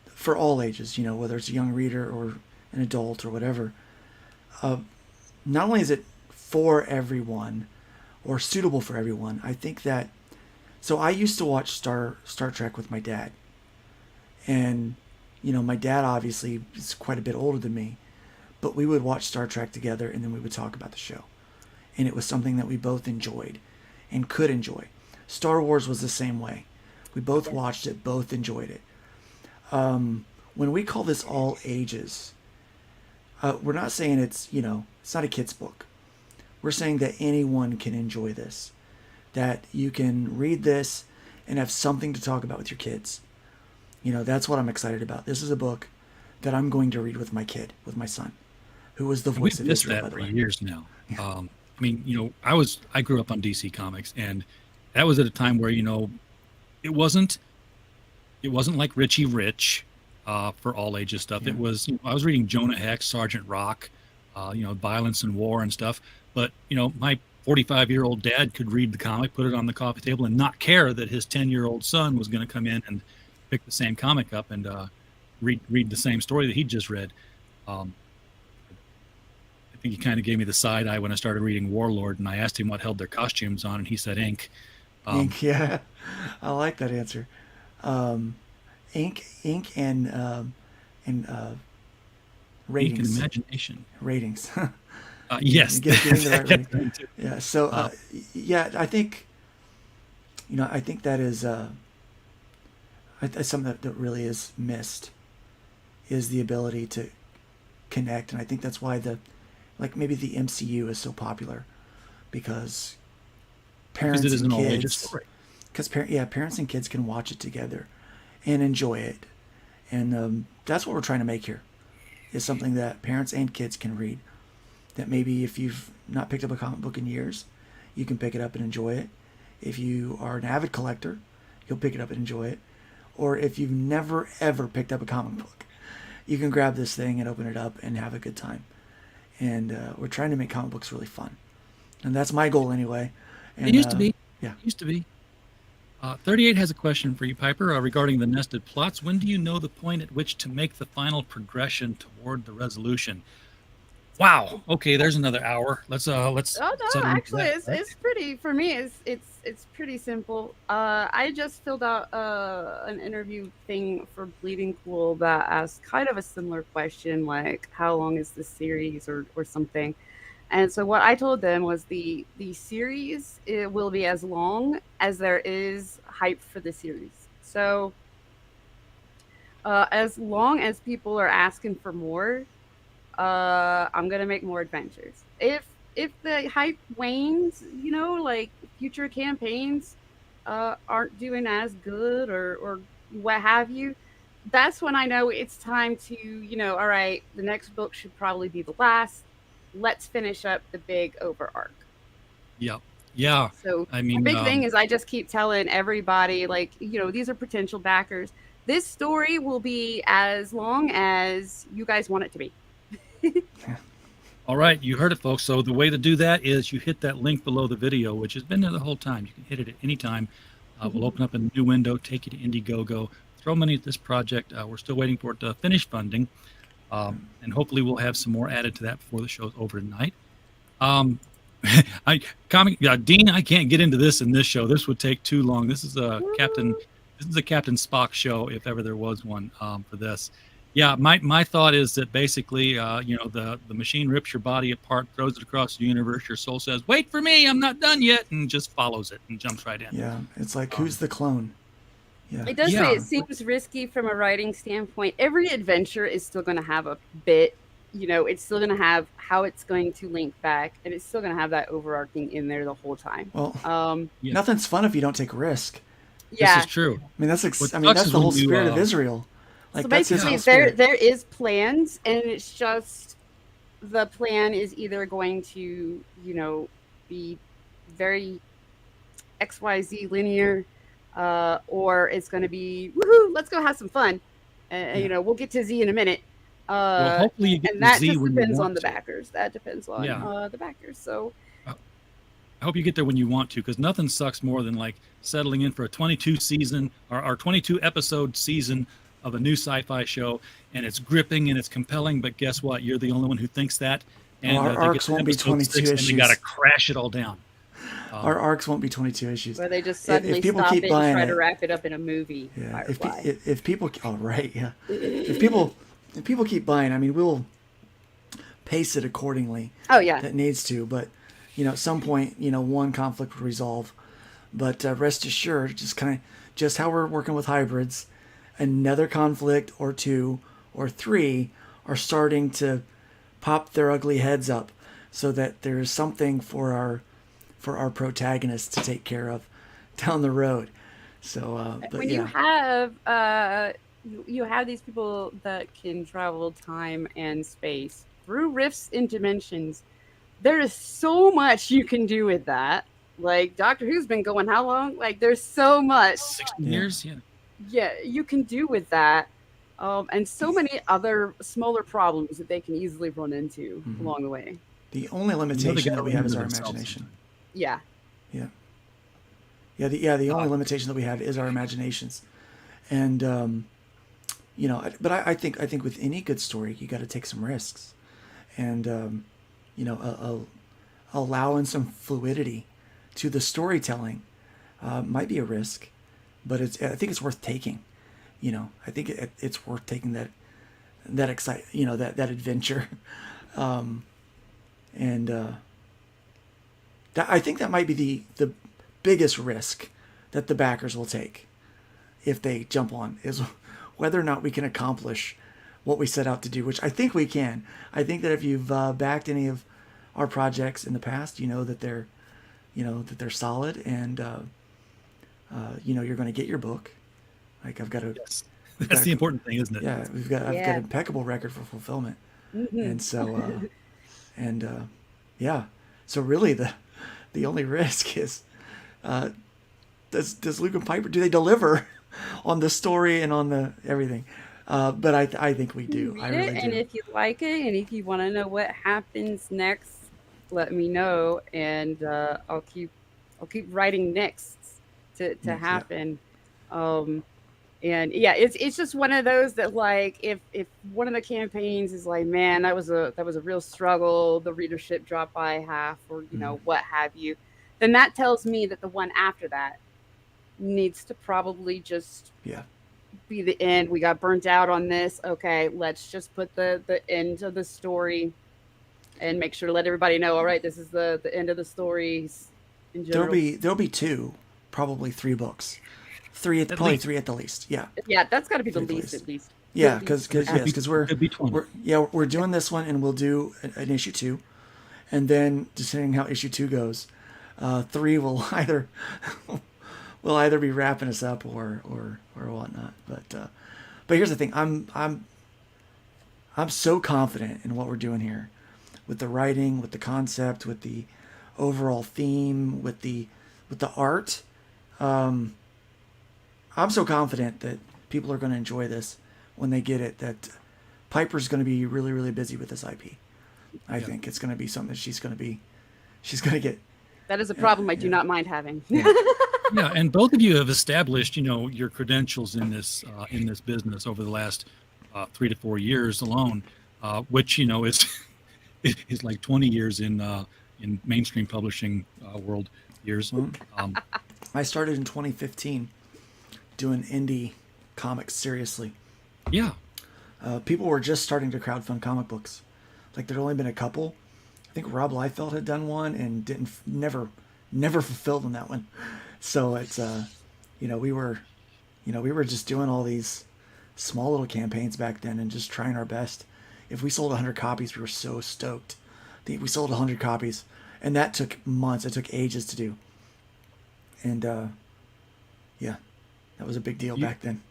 for all ages, whether it's a young reader or an adult or whatever. Not only is it for everyone or suitable for everyone, I think that. So I used to watch Star Trek with my dad, and my dad obviously is quite a bit older than me, but we would watch Star Trek together, and then we would talk about the show, and it was something that we both enjoyed and could enjoy. Star Wars was the same way. We both watched it, both enjoyed it. When we call this all ages, we're not saying it's not a kid's book. We're saying that anyone can enjoy this, that you can read this and have something to talk about with your kids. That's what I'm excited about. This is a book that I'm going to read with my kid, with my son, who was the voice of Israel, by the way. We've missed that for years now. Yeah. I grew up on DC Comics, and that was at a time where, it wasn't like Richie Rich for all ages stuff. Yeah. It was, I was reading Jonah Hex, Sergeant Rock, violence and war and stuff. But, my 45-year-old dad could read the comic, put it on the coffee table, and not care that his 10-year-old son was going to come in and pick the same comic up and read the same story that he just read. I think he kind of gave me the side eye when I started reading Warlord, and I asked him what held their costumes on, and he said ink. Ink, yeah, I like that answer. Ink, and ratings. Ink and imagination. Ratings. Yes. Getting the right rating. Yeah. So yeah, I think that is something that really is missed, is the ability to connect, and I think that's why maybe the MCU is so popular, because parents and kids, parents and kids can watch it together and enjoy it, and that's what we're trying to make here, is something that parents and kids can read. That maybe if you've not picked up a comic book in years, you can pick it up and enjoy it. If you are an avid collector, you'll pick it up and enjoy it. Or if you've never ever picked up a comic book, you can grab this thing and open it up and have a good time. And we're trying to make comic books really fun, and that's my goal anyway. And, it used to be. Yeah, it used to be. 38 has a question for you, Piper, regarding the nested plots. When do you know the point at which to make the final progression toward the resolution? Wow. Okay, there's another hour. Let's. Oh no, actually, it's pretty. For me, it's pretty simple. I just filled out an interview thing for Bleeding Cool that asked kind of a similar question, like how long is the series or something. And so what I told them was the series, it will be as long as there is hype for the series. So as long as people are asking for more, I'm gonna make more adventures. If the hype wanes, like future campaigns aren't doing as good or what have you, that's when I know it's time to, all right, the next book should probably be the last. Let's finish up the big over arc. Yep. Yeah. So I mean, the big thing is I just keep telling everybody, like, these are potential backers. This story will be as long as you guys want it to be. All right, you heard it, folks. So the way to do that is you hit that link below the video, which has been there the whole time. You can hit it at any time. We'll open up a new window, take you to Indiegogo, throw money at this project. We're still waiting for it to finish funding, and hopefully we'll have some more added to that before the show's over tonight. Dean, I can't get into this in this show. This would take too long. This is a Captain Spock show, if ever there was one, for this. Yeah, my thought is that basically, the machine rips your body apart, throws it across the universe. Your soul says, "Wait for me, I'm not done yet," and just follows it and jumps right in. Yeah, it's like, who's the clone? Yeah, it does say it seems risky from a writing standpoint. Every adventure is still going to have a bit. It's still going to have how it's going to link back, and it's still going to have that overarching in there the whole time. Well, nothing's fun if you don't take risk. Yeah, this is true. I mean, that's the whole spirit of Israel. Like, so basically, there is plans, and it's just the plan is either going to, be very XYZ linear, or it's going to be, woohoo, let's go have some fun. We'll get to Z in a minute. Well, hopefully you get and to that Z just when depends you on want the to. backers. That depends on the backers. So I hope you get there when you want to, because nothing sucks more than like settling in for a 22 season or 22 episode season of a new sci-fi show, and it's gripping and it's compelling, but guess what? You're the only one who thinks that. And our arcs won't be 22 issues. And they got to crash it all down. Our arcs won't be 22 issues. Where they just suddenly stop it and try to wrap it up in a movie. Yeah. If people, if people keep buying, I mean, we'll pace it accordingly. Oh yeah, that needs to. But at some point, one conflict will resolve. But rest assured, just how we're working with hybrids, another conflict or two or three are starting to pop their ugly heads up, so that there's something for our protagonists to take care of down the road. So, but when you have these people that can travel time and space through rifts in dimensions, there is so much you can do with that. Like, Doctor Who's been going how long? Like, there's so much. 16 years, yeah. Yeah, you can do with that. And so many other smaller problems that they can easily run into along the way. The only limitation that we have is our imagination. Yeah. The only limitation that we have is our imaginations. And but I think with any good story, you got to take some risks, and allowing some fluidity to the storytelling might be a risk, but I think it's worth taking. I think it's worth taking that adventure, I think that might be the biggest risk that the backers will take if they jump on, is whether or not we can accomplish what we set out to do, which I think we can. I think that if you've backed any of our projects in the past, that they're solid, and you're going to get your book. Like I've got a. Yes. That's the important thing, isn't it? Yeah, I've got an impeccable record for fulfillment, and so So really, the only risk is, does Luke and Piper, do they deliver on the story and on the everything? But I think we do. I really do. And if you like it, and if you want to know what happens next, let me know, and I'll keep writing next to happen. And yeah, it's just one of those that, like, if one of the campaigns is like, man, that was a real struggle, the readership dropped by half, or what have you, then that tells me that the one after that needs to probably just be the end. We got burnt out on this. Okay, let's just put the end of the story and make sure to let everybody know, all right, this is the end of the stories in general. There'll be 2, probably 3 books. 3 at the least. Yeah, that's got to be the least at least. Yeah, because we're doing this one, and we'll do an issue 2, and then depending how issue 2 goes, 3 will either be wrapping us up or whatnot. But here's the thing: I'm so confident in what we're doing here, with the writing, with the concept, with the overall theme, with the art. I'm so confident that people are going to enjoy this when they get it, that Piper's going to be really, really busy with this IP. I think it's going to be something that she's going to get. That is a problem I do not mind having. Yeah, and both of you have established, your credentials in this business over the last 3 to 4 years alone, which, is like 20 years in mainstream publishing world years. I started in 2015. Doing indie comics seriously. Yeah. People were just starting to crowdfund comic books. Like, there'd only been a couple. I think Rob Liefeld had done one and never fulfilled on that one. So it's we were just doing all these small little campaigns back then and just trying our best. If we sold 100 copies, we were so stoked. We sold 100 copies, and that took months. It took ages to do. And that was a big deal back then.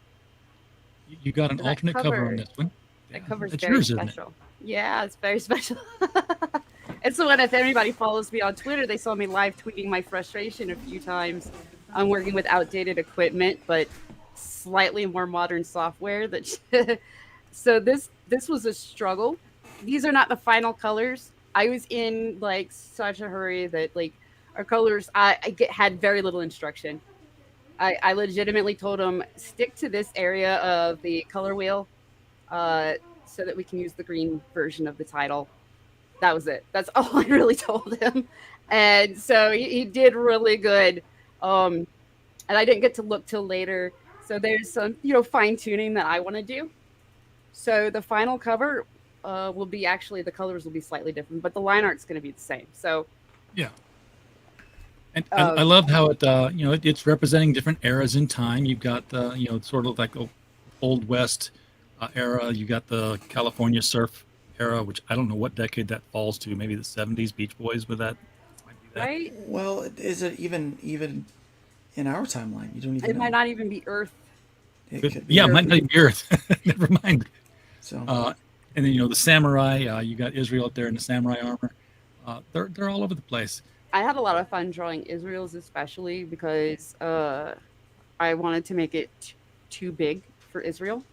You got an alternate cover on this one. That cover's That's very yours, isn't it? special. Yeah, it's very special. It's the one, if anybody follows me on Twitter, they saw me live tweeting my frustration a few times. I'm working with outdated equipment, but slightly more modern software. So this was a struggle. These are not the final colors. I was in like such a hurry that like our colors, had very little instruction. I legitimately told them, stick to this area of the color wheel so that we can use the green version of the title. That was it. That's all I really told him. And so he did really good. And I didn't get to look till later. So there's some, fine tuning that I want to do. So the final cover will be the colors will be slightly different, but the line art's going to be the same. So yeah. And I love how it, it's representing different eras in time. You've got, sort of like a Old West era. You got the California surf era, which I don't know what decade that falls to. Maybe the 70s, Beach Boys with that. Might be that. Right? Well, is it even in our timeline? You don't even know. Might not even be Earth. It might not even be Earth. Never mind. So, and then, the samurai, you got Israel up there in the samurai armor. They're all over the place. I had a lot of fun drawing Israel's, especially because I wanted to make it too big for Israel.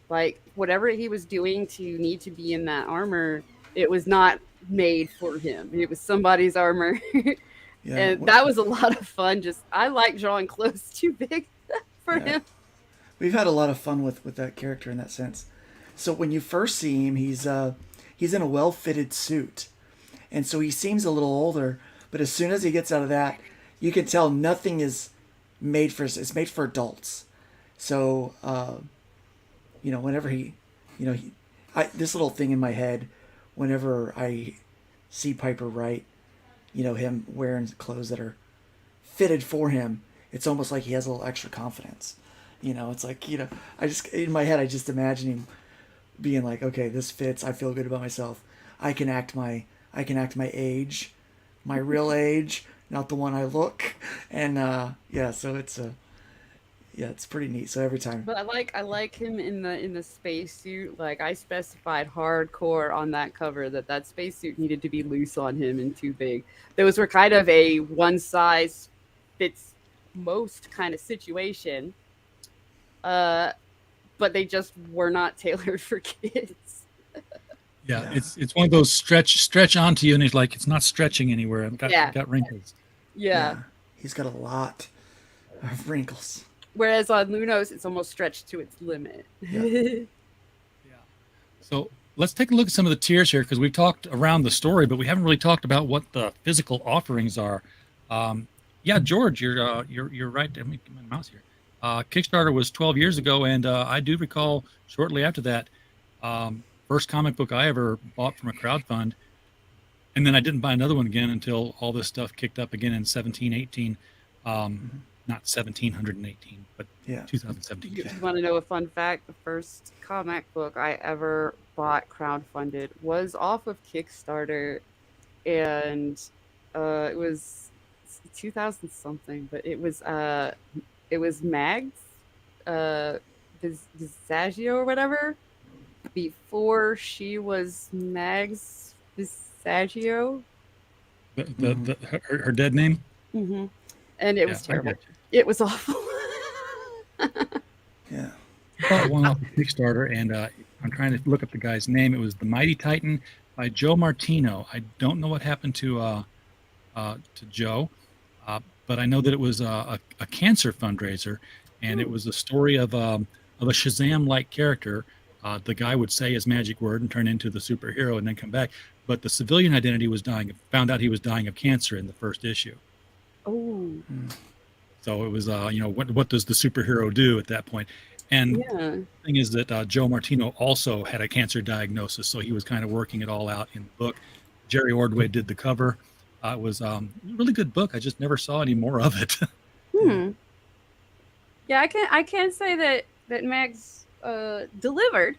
Like, whatever he was doing to need to be in that armor, it was not made for him. It was somebody's armor. And that was a lot of fun. I like drawing clothes too big for him. we've had a lot of fun with that character in that sense. So when you first see him, he's in a well-fitted suit, and so he seems a little older. But as soon as he gets out of that, you can tell nothing is made for. It's made for adults. So whenever this little thing in my head, whenever I see Piper Wright, him wearing clothes that are fitted for him, it's almost like he has a little extra confidence. It's like, I just, in my head, I just imagine him being like, okay, this fits. I feel good about myself. I can act my age, my real age, not the one I look. And, so it's pretty neat. So every time. But I like him in the spacesuit. Like, I specified hardcore on that cover that spacesuit needed to be loose on him and too big. Those were kind of a one size fits most kind of situation. But they just were not tailored for kids. Yeah, it's one of those stretch onto you, and it's not stretching anywhere. It got wrinkles. Yeah. He's got a lot of wrinkles. Whereas on Lunos, it's almost stretched to its limit. Yeah. So let's take a look at some of the tiers here, because we've talked around the story, but we haven't really talked about what the physical offerings are. George, you're right. Let me get my mouse here. Kickstarter was 12 years ago, and I do recall shortly after that, first comic book I ever bought from a crowdfund, and then I didn't buy another one again until all this stuff kicked up again in 1718. Not 1718, but 2017. You want to know a fun fact? The first comic book I ever bought crowdfunded was off of Kickstarter, and it was 2000 something, but it was Mags, Visaggio or whatever, before she was Mags Visaggio. Her dead name? Mm-hmm. And it was terrible. It was awful. Yeah. I bought one off of Kickstarter, and I'm trying to look up the guy's name. It was The Mighty Titan by Joe Martino. I don't know what happened to Joe, but I know that it was a cancer fundraiser, and it was a story of a Shazam-like character. The guy would say his magic word and turn into the superhero and then come back. But the civilian identity was found out he was dying of cancer in the first issue. Oh. So it was, what does the superhero do at that point? And the thing is that Joe Martino also had a cancer diagnosis, so he was kind of working it all out in the book. Jerry Ordway did the cover. It was a really good book. I just never saw any more of it. Yeah, I can't say that Mags delivered.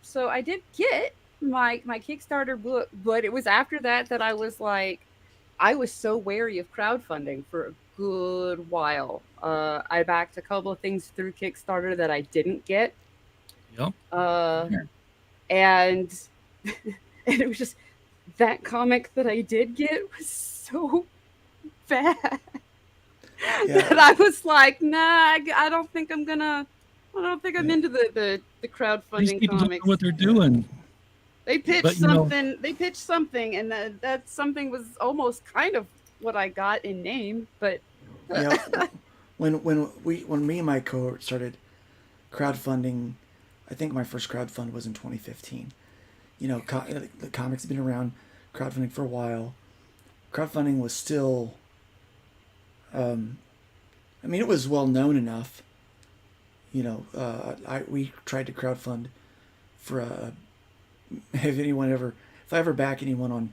So I did get my Kickstarter book, but it was after that I was like, I was so wary of crowdfunding for a good while. I backed a couple of things through Kickstarter that I didn't get. Yep. And it was just that comic that I did get was so bad that I was like, nah, I don't think I'm into the crowdfunding These people comics. don't know what they're doing. They pitched something. They pitched something, and that something was almost kind of what I got in name. But when me and my cohort started crowdfunding, I think my first crowdfund was in 2015. The comics have been around, crowdfunding for a while. Crowdfunding was still, it was well known enough. We tried to crowdfund for if I ever back anyone on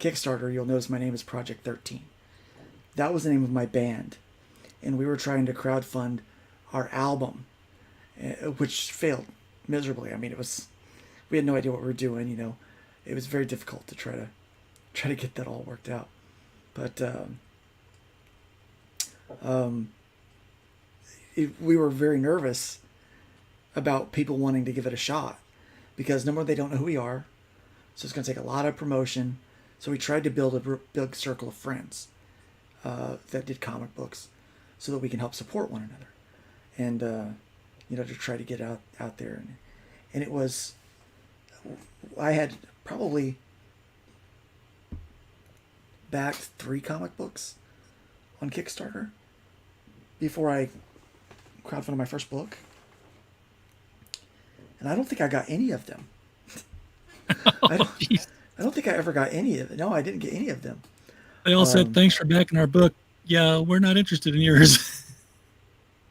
Kickstarter, you'll notice my name is Project 13. That was the name of my band, and we were trying to crowdfund our album, which failed miserably. We had no idea what we were doing. It was very difficult to try to get that all worked out. But we were very nervous about people wanting to give it a shot, because number one, they don't know who we are, so it's going to take a lot of promotion. So we tried to build a big circle of friends that did comic books, so that we can help support one another, and to try to get out there. And it was, I had probably backed 3 comic books on Kickstarter before I crowdfunded my first book, and I don't think I got any of them. I don't think I ever got any of it. No, I didn't get any of them. They all said, "Thanks for backing our book. Yeah, we're not interested in yours."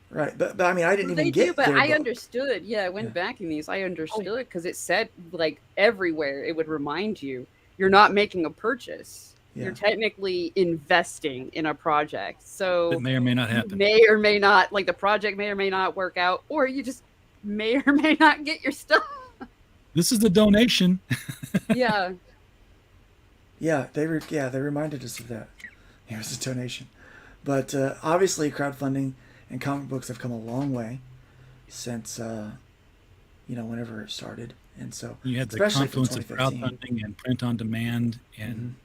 Right, but I mean, I didn't even get. But I book. understood. Yeah, when backing these, I understood because it said like everywhere. It would remind you you're not making a purchase. Yeah. You're technically investing in a project. So it may or may not happen. May or may not, like the project may or may not work out, or you just may or may not get your stuff. This is a donation. Yeah. Yeah, they reminded us of that. Here's a donation, but obviously crowdfunding and comic books have come a long way since whenever it started, and so you had the confluence of crowdfunding and print on demand, and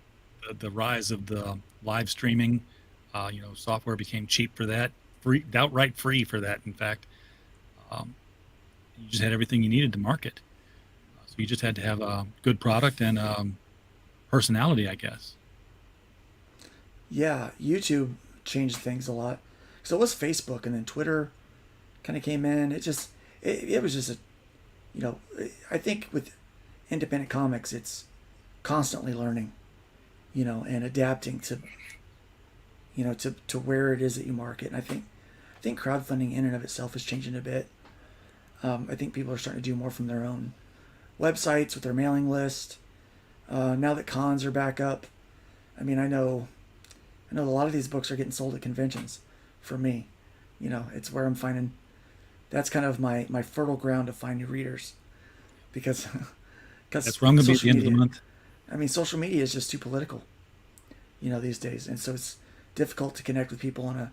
the rise of the live streaming. Software became cheap for that, outright free for that. In fact, you just had everything you needed to market. So you just had to have a good product and personality, I guess. Yeah, YouTube changed things a lot. So it was Facebook, and then Twitter kind of came in. It was just I think with independent comics, it's constantly learning, and adapting to where it is that you market. And I think crowdfunding in and of itself is changing a bit. I think people are starting to do more from their own websites with their mailing list. Now that cons are back up, I mean, I know a lot of these books are getting sold at conventions. For me, it's where I'm finding. That's kind of my fertile ground to find new readers, because that's where I'm going to be at the end of the month. I mean, social media is just too political, these days, and so it's difficult to connect with people on a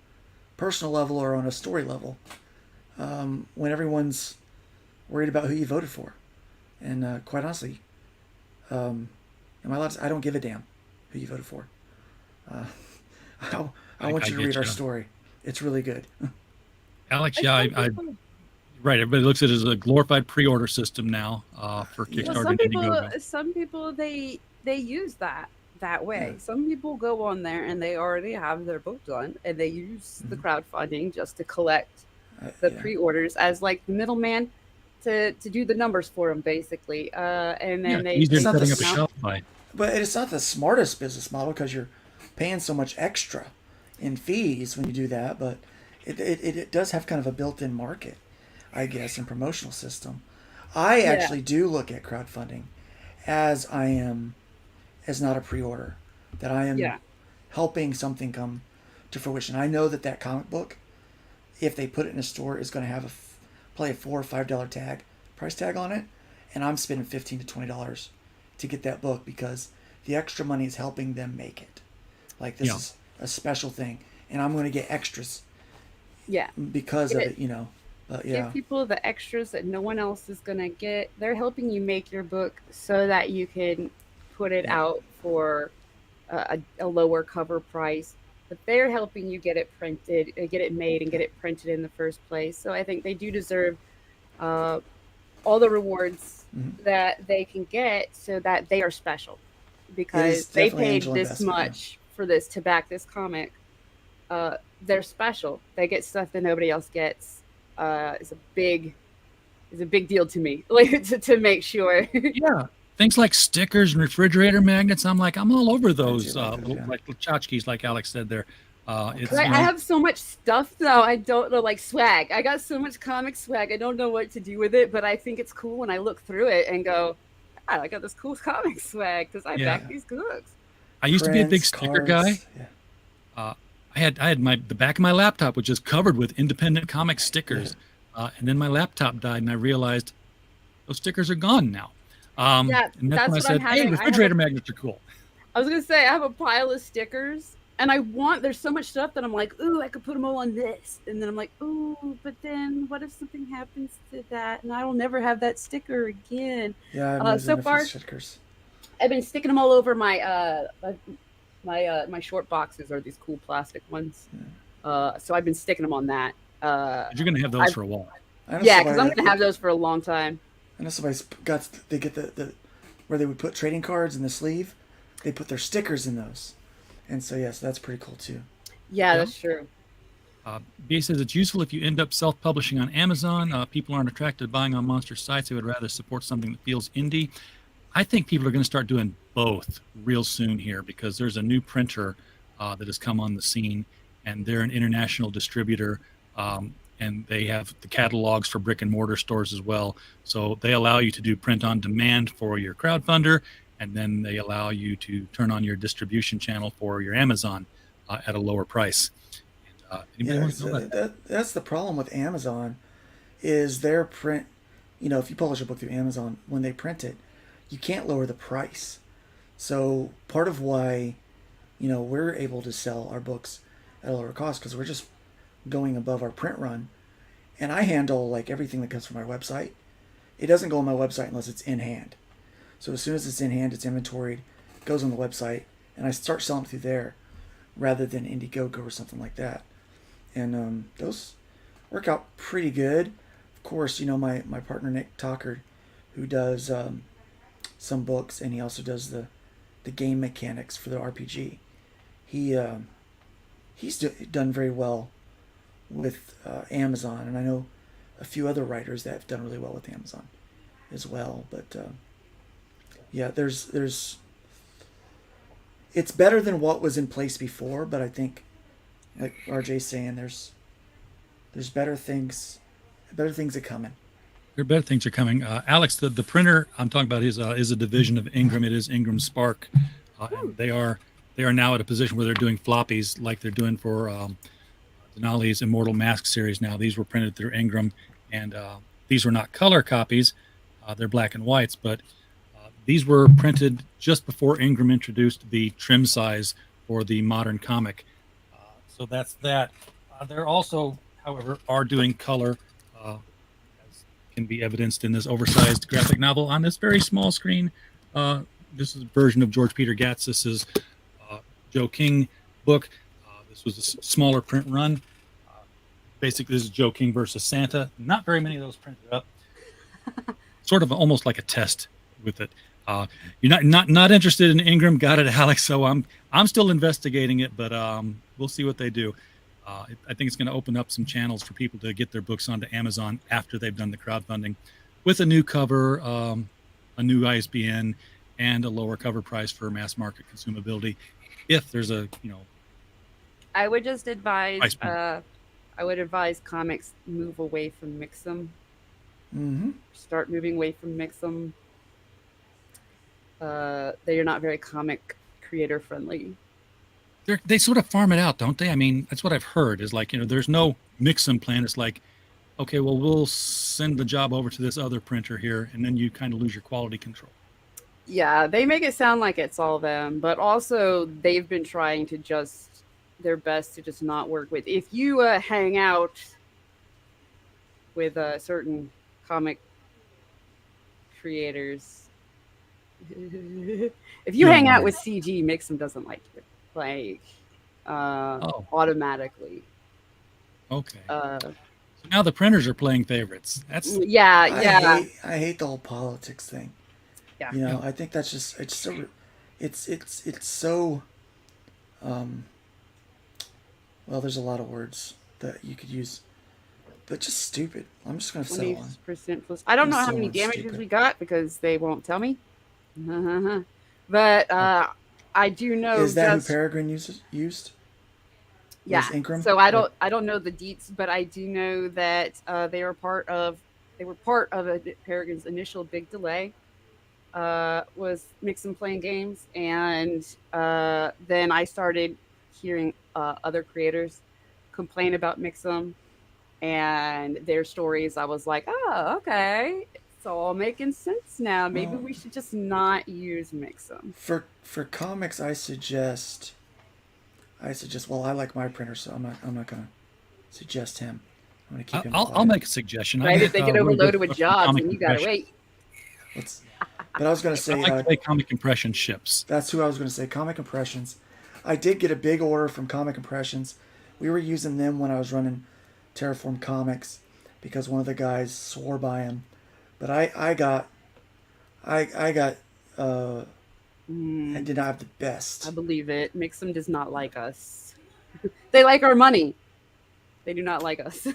personal level or on a story level when everyone's worried about who you voted for. And quite honestly, am I allowed to, I don't give a damn who you voted for. I want you to read our story. It's really good. Alex, right. Everybody looks at it as a glorified pre-order system now for Kickstarter. Well, some people they use that way. Yeah. Some people go on there and they already have their book done, and they use the crowdfunding just to collect the pre-orders as like the middleman to do the numbers for them, basically. And then setting up a shelf life. But it's not the smartest business model because you're paying so much extra in fees when you do that, but it does have kind of a built-in market, I guess, and promotional system. I actually do look at crowdfunding as not a pre-order, that I am helping something come to fruition. I know that comic book, if they put it in a store, is going to have probably a $4 or $5 price tag on it, and I'm spending $15 to $20 to get that book because the extra money is helping them make it. Like this is a special thing, and I'm going to get extras. Yeah. Because of it, But give people the extras that no one else is going to get. They're helping you make your book so that you can put it out for a lower cover price. But they're helping you get it printed, get it made, and get it printed in the first place. So I think they do deserve all the rewards that they can get, so that they are special, because they paid this much for this to back this comic. They're special. They get stuff that nobody else gets. It's a big deal to me, like to make sure. Yeah, things like stickers and refrigerator magnets. I'm all over those, like tchotchkes, like Alex said there. I have so much stuff though. I don't know, like swag. I got so much comic swag. I don't know what to do with it, but I think it's cool when I look through it and go, I got this cool comic swag because I back these books. I used to be a big sticker guy. Yeah. I had the back of my laptop, which is covered with independent comic stickers, and then my laptop died, and I realized those stickers are gone now. And that's when I said, "Hey, refrigerator magnets are cool." I was gonna say I have a pile of stickers, and there's so much stuff that I'm like, ooh, I could put them all on this, and then I'm like, ooh, but then what if something happens to that, and I will never have that sticker again? Yeah, so far, stickers. I've been sticking them all over my my short boxes are these cool plastic ones. So I've been sticking them on that. You're gonna have those for a while. Yeah, because I'm gonna have those for a long time. I know somebody's they get the where they would put trading cards in the sleeve. They put their stickers in those, and so yes, that's pretty cool too. Yeah, that's true. BA says it's useful if you end up self-publishing on Amazon. People aren't attracted to buying on monster sites. They would rather support something that feels indie. I think people are going to start doing both real soon here because there's a new printer that has come on the scene, and they're an international distributor, and they have the catalogs for brick and mortar stores as well. So they allow you to do print on demand for your crowdfunder, and then they allow you to turn on your distribution channel for your Amazon at a lower price. That's the problem with Amazon is their print. If you publish a book through Amazon, when they print it, you can't lower the price. So part of why, we're able to sell our books at a lower cost because we're just going above our print run. And I handle like everything that comes from our website. It doesn't go on my website unless it's in hand. So as soon as it's in hand, it's inventoried, goes on the website, and I start selling through there rather than Indiegogo or something like that. And those work out pretty good. Of course, my partner Nick Tockard, who does some books, and he also does the game mechanics for the RPG. He's done very well with Amazon, and I know a few other writers that have done really well with Amazon as well. But there's it's better than what was in place before, but I think, like RJ's saying, there's better things are coming. There are better things are coming. Alex, the printer I'm talking about is a division of Ingram. It is Ingram Spark. And they are now at a position where they're doing floppies like they're doing for Denali's Immortal Mask series now. These were printed through Ingram, and these were not color copies. They're black and whites, but these were printed just before Ingram introduced the trim size for the modern comic. So that's that. They're also, however, are doing color, as can be evidenced in this oversized graphic novel on this very small screen. This is a version of George Peter Gatsis's Joe King book. This was a smaller print run. Basically, this is Joe King versus Santa. Not very many of those printed up. Sort of almost like a test with it. You're not interested in Ingram. Got it, Alex. So I'm still investigating it, but we'll see what they do. I think it's going to open up some channels for people to get their books onto Amazon after they've done the crowdfunding, with a new cover, a new ISBN, and a lower cover price for mass market consumability. If there's I would just advise. I would advise comics move away from Mixam. Mm-hmm. Start moving away from Mixam. They are not very comic creator friendly. They sort of farm it out, don't they? I mean, that's what I've heard is like, there's no Mixam plan. It's like, okay, well, we'll send the job over to this other printer here, and then you kind of lose your quality control. Yeah, they make it sound like it's all them, but also they've been trying to their best to just not work with. If you hang out with certain comic creators, if you hang out with CG, Mixam doesn't like you, like automatically. Okay. So now the printers are playing favorites. That's yeah. I hate the whole politics thing. Yeah. I think that's just it's so well, there's a lot of words that you could use, but just stupid. I'm just gonna settle on 20% plus. I don't know how many damages we got because they won't tell me. But I do know. Is that who Peregrine used? Yeah. So I don't know the deets, but I do know that they were part of Peregrine's initial big delay. Was Mixam playing games, and then I started hearing other creators complain about Mixam and their stories. I was like, oh, okay, it's all making sense now. Maybe we should just not use Mixam. For comics, I suggest. Well, I like my printer, so I'm not gonna suggest him. I'm gonna keep him. I'll make a suggestion. Right, if they get overloaded with jobs, then you gotta wait. But I was going to say... I like to play Comic Impression ships. That's who I was going to say, Comic Impressions. I did get a big order from Comic Impressions. We were using them when I was running Terraform Comics because one of the guys swore by him. But I did not have the best. I believe it. Mixam does not like us. They like our money. They do not like us.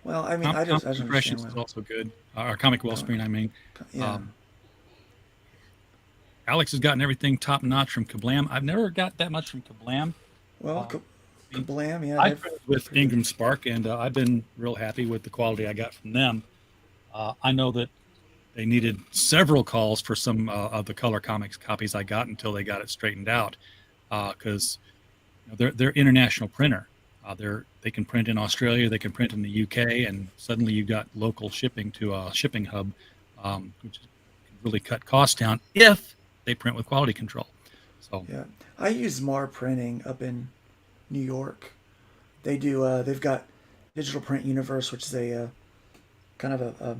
Well, I mean, I just Impressions understand. is also good. Our comic well screen, I mean. Yeah. Alex has gotten everything top notch from Kablam. I've never got that much from Kablam. Well, Kablam, yeah. I printed with Ingram Spark, and I've been real happy with the quality I got from them. I know that they needed several calls for some of the color comics copies I got until they got it straightened out, because they're international printer. They can print in Australia, they can print in the UK, and suddenly you've got local shipping to a shipping hub, which can really cut costs down if they print with quality control. So yeah, I use Mar Printing up in New York. They do. They've got Digital Print Universe, which is a kind of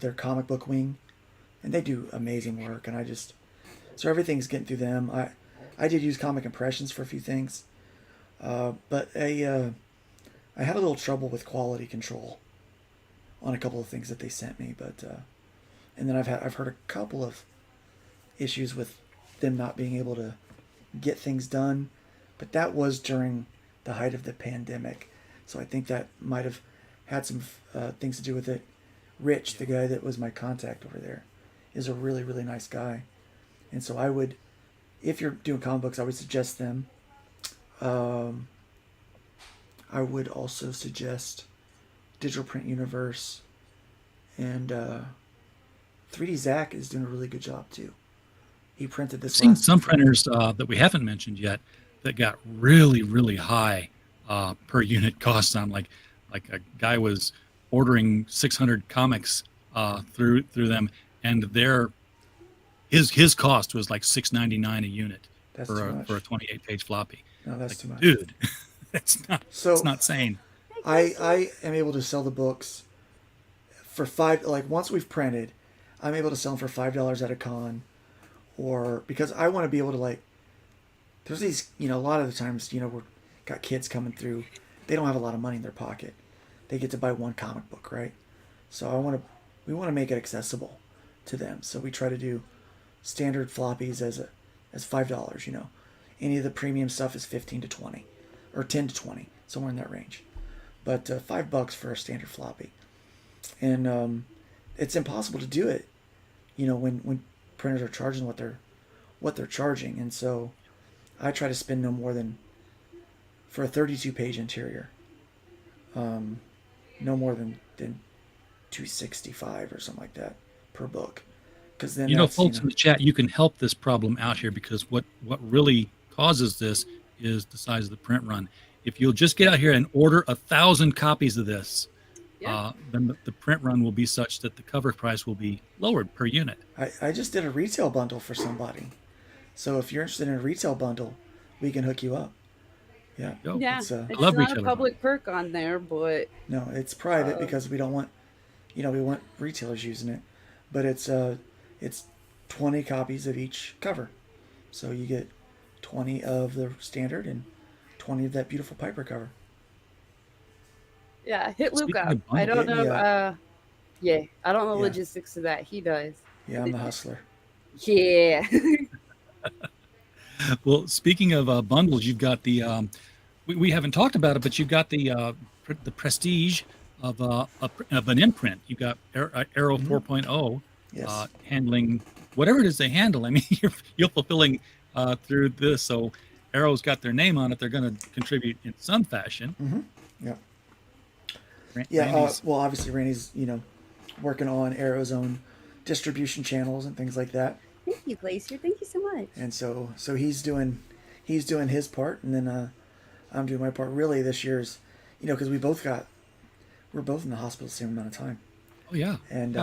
their comic book wing, and they do amazing work. And so everything's getting through them. I did use Comic Impressions for a few things, but I had a little trouble with quality control on a couple of things that they sent me, but and then I've heard a couple of issues with them not being able to get things done, but that was during the height of the pandemic, so I think that might have had some things to do with it. Rich, the guy that was my contact over there, is a really, really nice guy, and so I would, if you're doing comic books, I would suggest them. I would also suggest Digital Print Universe, and 3D Zach is doing a really good job too. He printed this. I've seen some printers that we haven't mentioned yet that got really, really high per unit costs on, like a guy was ordering 600 comics through them, and his cost was like $6.99 a unit for a 28-page floppy. No, that's too much, dude. It's not sane. I am able to sell the books for $5. Like once we've printed, I'm able to sell them for $5 at a con, or because I want to be able to, like, there's these, a lot of the times, we've got kids coming through, they don't have a lot of money in their pocket. They get to buy one comic book, right? So we want to make it accessible to them. So we try to do standard floppies as $5, Any of the premium stuff is 15 to 20 or 10 to 20, somewhere in that range. But $5 for a standard floppy. And it's impossible to do it, when printers are charging what they're charging. And so I try to spend no more than, for a 32-page interior, no more than $265 or something like that per book. Because then folks in the chat, you can help this problem out here, because what really causes this is the size of the print run. If you'll just get out here and order 1,000 copies of this, then the print run will be such that the cover price will be lowered per unit. I just did a retail bundle for somebody. So if you're interested in a retail bundle, we can hook you up. Yeah. It's not a public perk on there, but no, it's private because we don't want, we want retailers using it. But it's 20 copies of each cover, so you get 20 of the standard and 20 of that beautiful Piper cover. Yeah, hit Luke up. I don't know. I don't know logistics of that. He does. Yeah, I'm the hustler. Yeah. Well, speaking of bundles, you've got the we haven't talked about it, but you've got the prestige of an imprint. You've got Arrow 4.0 handling whatever it is they handle. I mean, you're fulfilling through this. So Arrow's got their name on it. They're going to contribute in some fashion. Mm-hmm. Yeah. Well, obviously Randy's working on Arrow's own distribution channels and things like that. Thank you, Glacier. Thank you so much. And so he's doing his part, and then I'm doing my part. Really, this year's, because we're both in the hospital the same amount of time. Oh yeah. And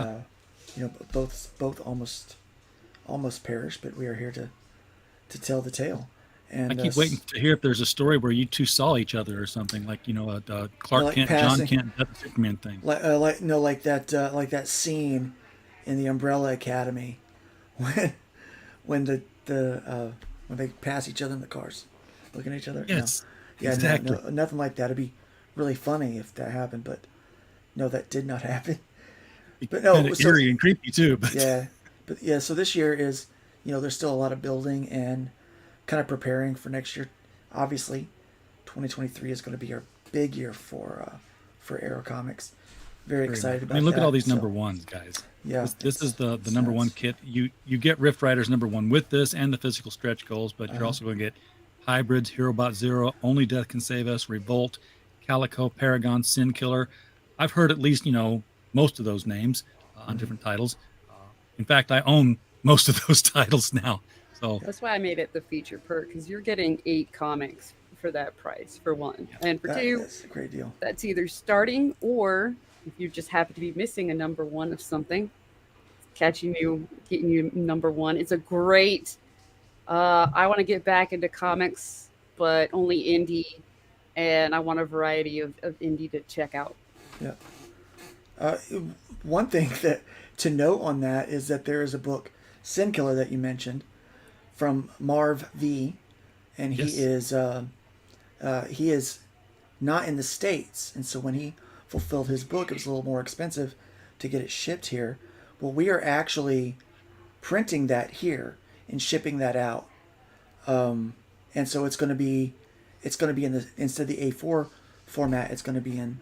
both almost perished, but we are here to tell the tale. And I keep waiting to hear if there's a story where you two saw each other or something, like Clark like Kent, passing, John Kent, that Superman thing. Like that scene in the Umbrella Academy when they pass each other in the cars, looking at each other. Yes. No. Yeah. Exactly. No, nothing like that. It'd be really funny if that happened, but no, that did not happen. But no, kind of eerie and creepy too. But yeah. So this year is, there's still a lot of building and kind of preparing for next year. Obviously, 2023 is going to be our big year for Arrow Comics. Very excited about that. I mean, look at all these number ones, guys. Yeah, this is the number one kit. You get Rift Riders number one with this and the physical stretch goals, but you're also going to get Hybrids, Herobot Zero, Only Death Can Save Us, Revolt, Calico, Paragon, Sin Killer. I've heard at least most of those names on different titles. In fact, I own most of those titles now. So that's why I made it the feature perk, because you're getting 8 comics for that price for one, and for two, that's a great deal. That's either starting, or if you just happen to be missing a number one of something, getting you number one. It's a great. I want to get back into comics, but only indie, and I want a variety of indie to check out. Yeah. One thing that to note on that is that there is a book, Sin Killer, that you mentioned, from Marv V, and he is not in the States, and so when he fulfilled his book, it was a little more expensive to get it shipped here. Well, we are actually printing that here and shipping that out, and so it's going to be in the, instead of the A4 format, it's going to be in.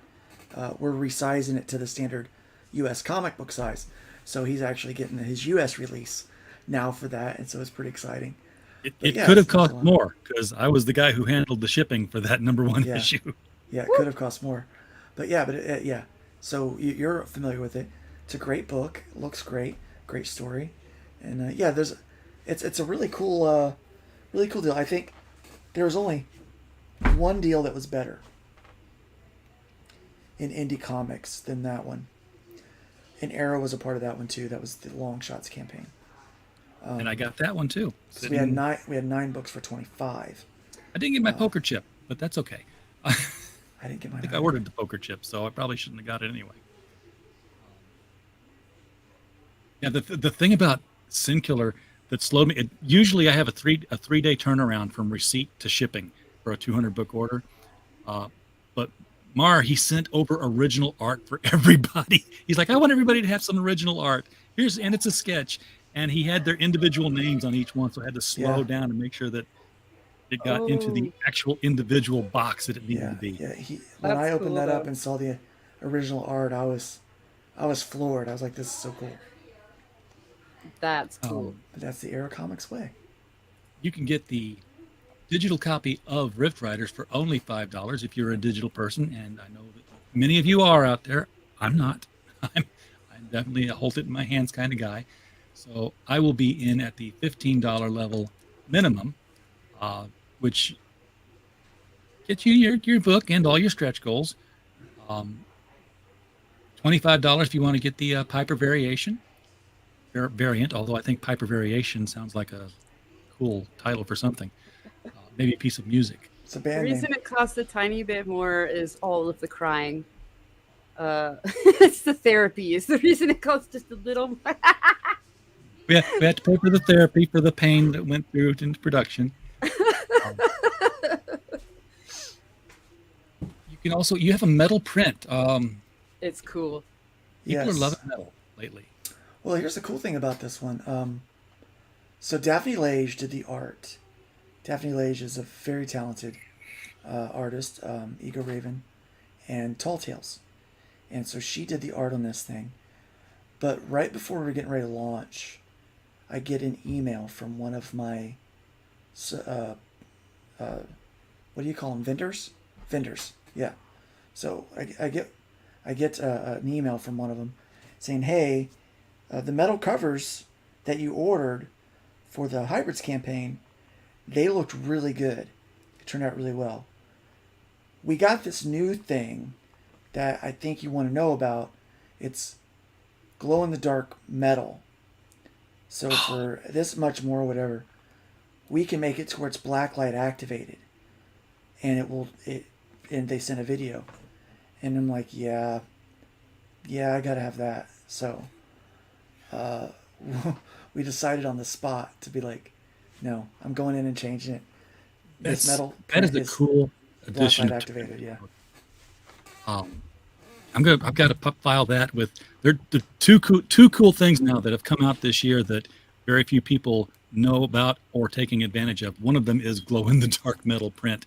We're resizing it to the standard U.S. comic book size, so he's actually getting his U.S. release now for that, and so it's pretty exciting. It could have cost more, because I was the guy who handled the shipping for that number one issue. Yeah, it could have cost more, but yeah. So you're familiar with it. It's a great book. It looks great. Great story, and it's a really cool deal. I think there was only one deal that was better in indie comics than that one, and Arrow was a part of that one too. That was the Long Shots campaign. And I got that one too. So we had 9 books for $25. I didn't get my poker chip, but that's okay. I didn't get mine. I think I ordered the poker chip, so I probably shouldn't have got it anyway. Yeah, the thing about Sin Killer that slowed me. Usually, I have a 3-day turnaround from receipt to shipping for a 200 book order. But Mar, he sent over original art for everybody. He's like, I want everybody to have some original art. And it's a sketch. And he had their individual names on each one, so I had to slow down and make sure that it got into the actual individual box that it needed to be. Yeah, when I opened that up and saw the original art, I was floored. I was like, this is so cool. That's cool. But that's the Arrow Comics way. You can get the digital copy of Rift Riders for only $5 if you're a digital person, and I know that many of you are out there. I'm not. I'm definitely a hold it in my hands kind of guy. So I will be in at the $15 level minimum, which gets you your book and all your stretch goals. $25 if you want to get the Piper variation variant, although I think Piper variation sounds like a cool title for something. Maybe a piece of music. It's a band The reason name. it costs a tiny bit more is all of the crying. It's the therapy is the reason it costs just a little more. We had to pay for the therapy for the pain that went through into production. You have a metal print. It's cool. People are loving metal lately. Well, here's the cool thing about this one. So Daphne Lage did the art. Daphne Lage is a very talented artist, Ego Raven, and Tall Tales. And so she did the art on this thing. But right before we were getting ready to launch, I get an email from one of my, what do you call them? Vendors? Vendors, yeah. So I get an email from one of them saying, hey, the metal covers that you ordered for the Hybrids campaign, they looked really good. It turned out really well. We got this new thing that I think you want to know about. It's glow-in-the-dark metal. So for this much more, whatever, we can make it to where it's blacklight activated, and and they sent a video, and I'm like, yeah, I gotta have that. So we decided on the spot to be like, no, I'm going in and changing it. This metal that is a cool addition. Blacklight activated, yeah. I've got to file that with the two cool things now that have come out this year that very few people know about or taking advantage of. One of them is glow in the dark metal print.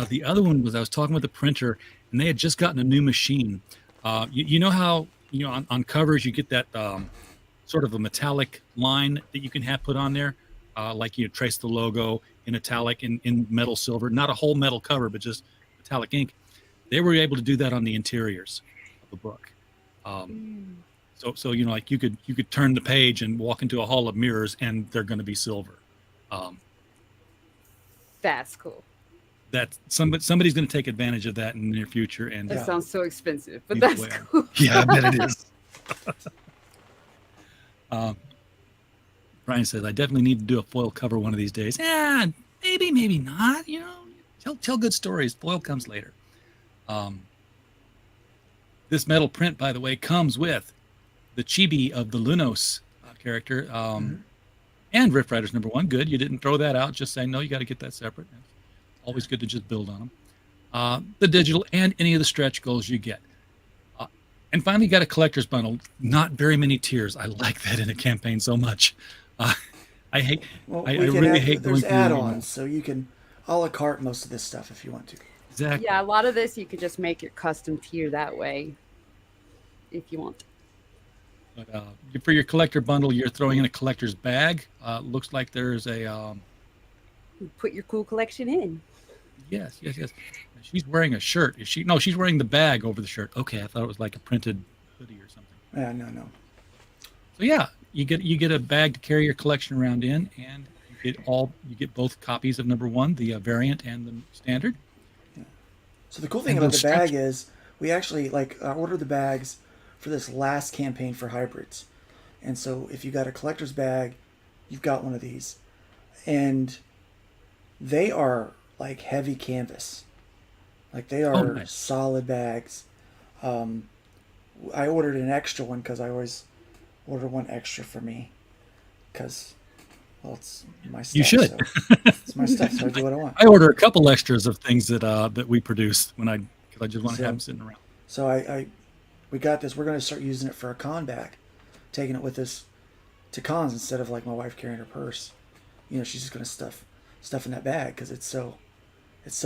The other one was I was talking with the printer, and they had just gotten a new machine. You know how on covers you get that sort of a metallic line that you can have put on there, like you trace the logo in italic in metal silver, not a whole metal cover, but just metallic ink. They were able to do that on the interiors of the book. So like you could turn the page and walk into a hall of mirrors, and they're going to be silver. That's cool. That somebody's going to take advantage of that in the near future. And that sounds so expensive, but that's cool. Yeah, I bet it is. Brian says, I definitely need to do a foil cover one of these days. Yeah, maybe not. Tell good stories. Foil comes later. This metal print, by the way, comes with the chibi of the Lunos character and Rift Riders #1. Good, you didn't throw that out. Just saying, no, you got to get that separate. Always good to just build on them. The digital and any of the stretch goals you get. And finally, you got a collector's bundle. Not very many tiers. I like that in a campaign so much. I really hate there's going add-ons, so you can a la carte most of this stuff if you want to. Exactly. Yeah, a lot of this you could just make your custom tier that way, if you want. But for your collector bundle, you're throwing in a collector's bag. Looks like there's a. You put your cool collection in. Yes. She's wearing a shirt. Is she? No, she's wearing the bag over the shirt. Okay, I thought it was like a printed hoodie or something. Yeah, no. So yeah, you get a bag to carry your collection around in, and you get both copies of #1, the variant and the standard. Yeah. So the cool thing about the bag is we actually ordered the bags for this last campaign for hybrids, and so if you got a collector's bag, you've got one of these, and they are like heavy canvas. Like they are solid bags. I ordered an extra one because I always order one extra for me. Because, well, it's my stuff. You should. So it's my stuff, so I do what I want. I order a couple extras of things that we produce because I just want to have them sitting around. So we got this. We're going to start using it for a con bag, taking it with us to cons instead of like my wife carrying her purse. She's just going to stuff in that bag because it's so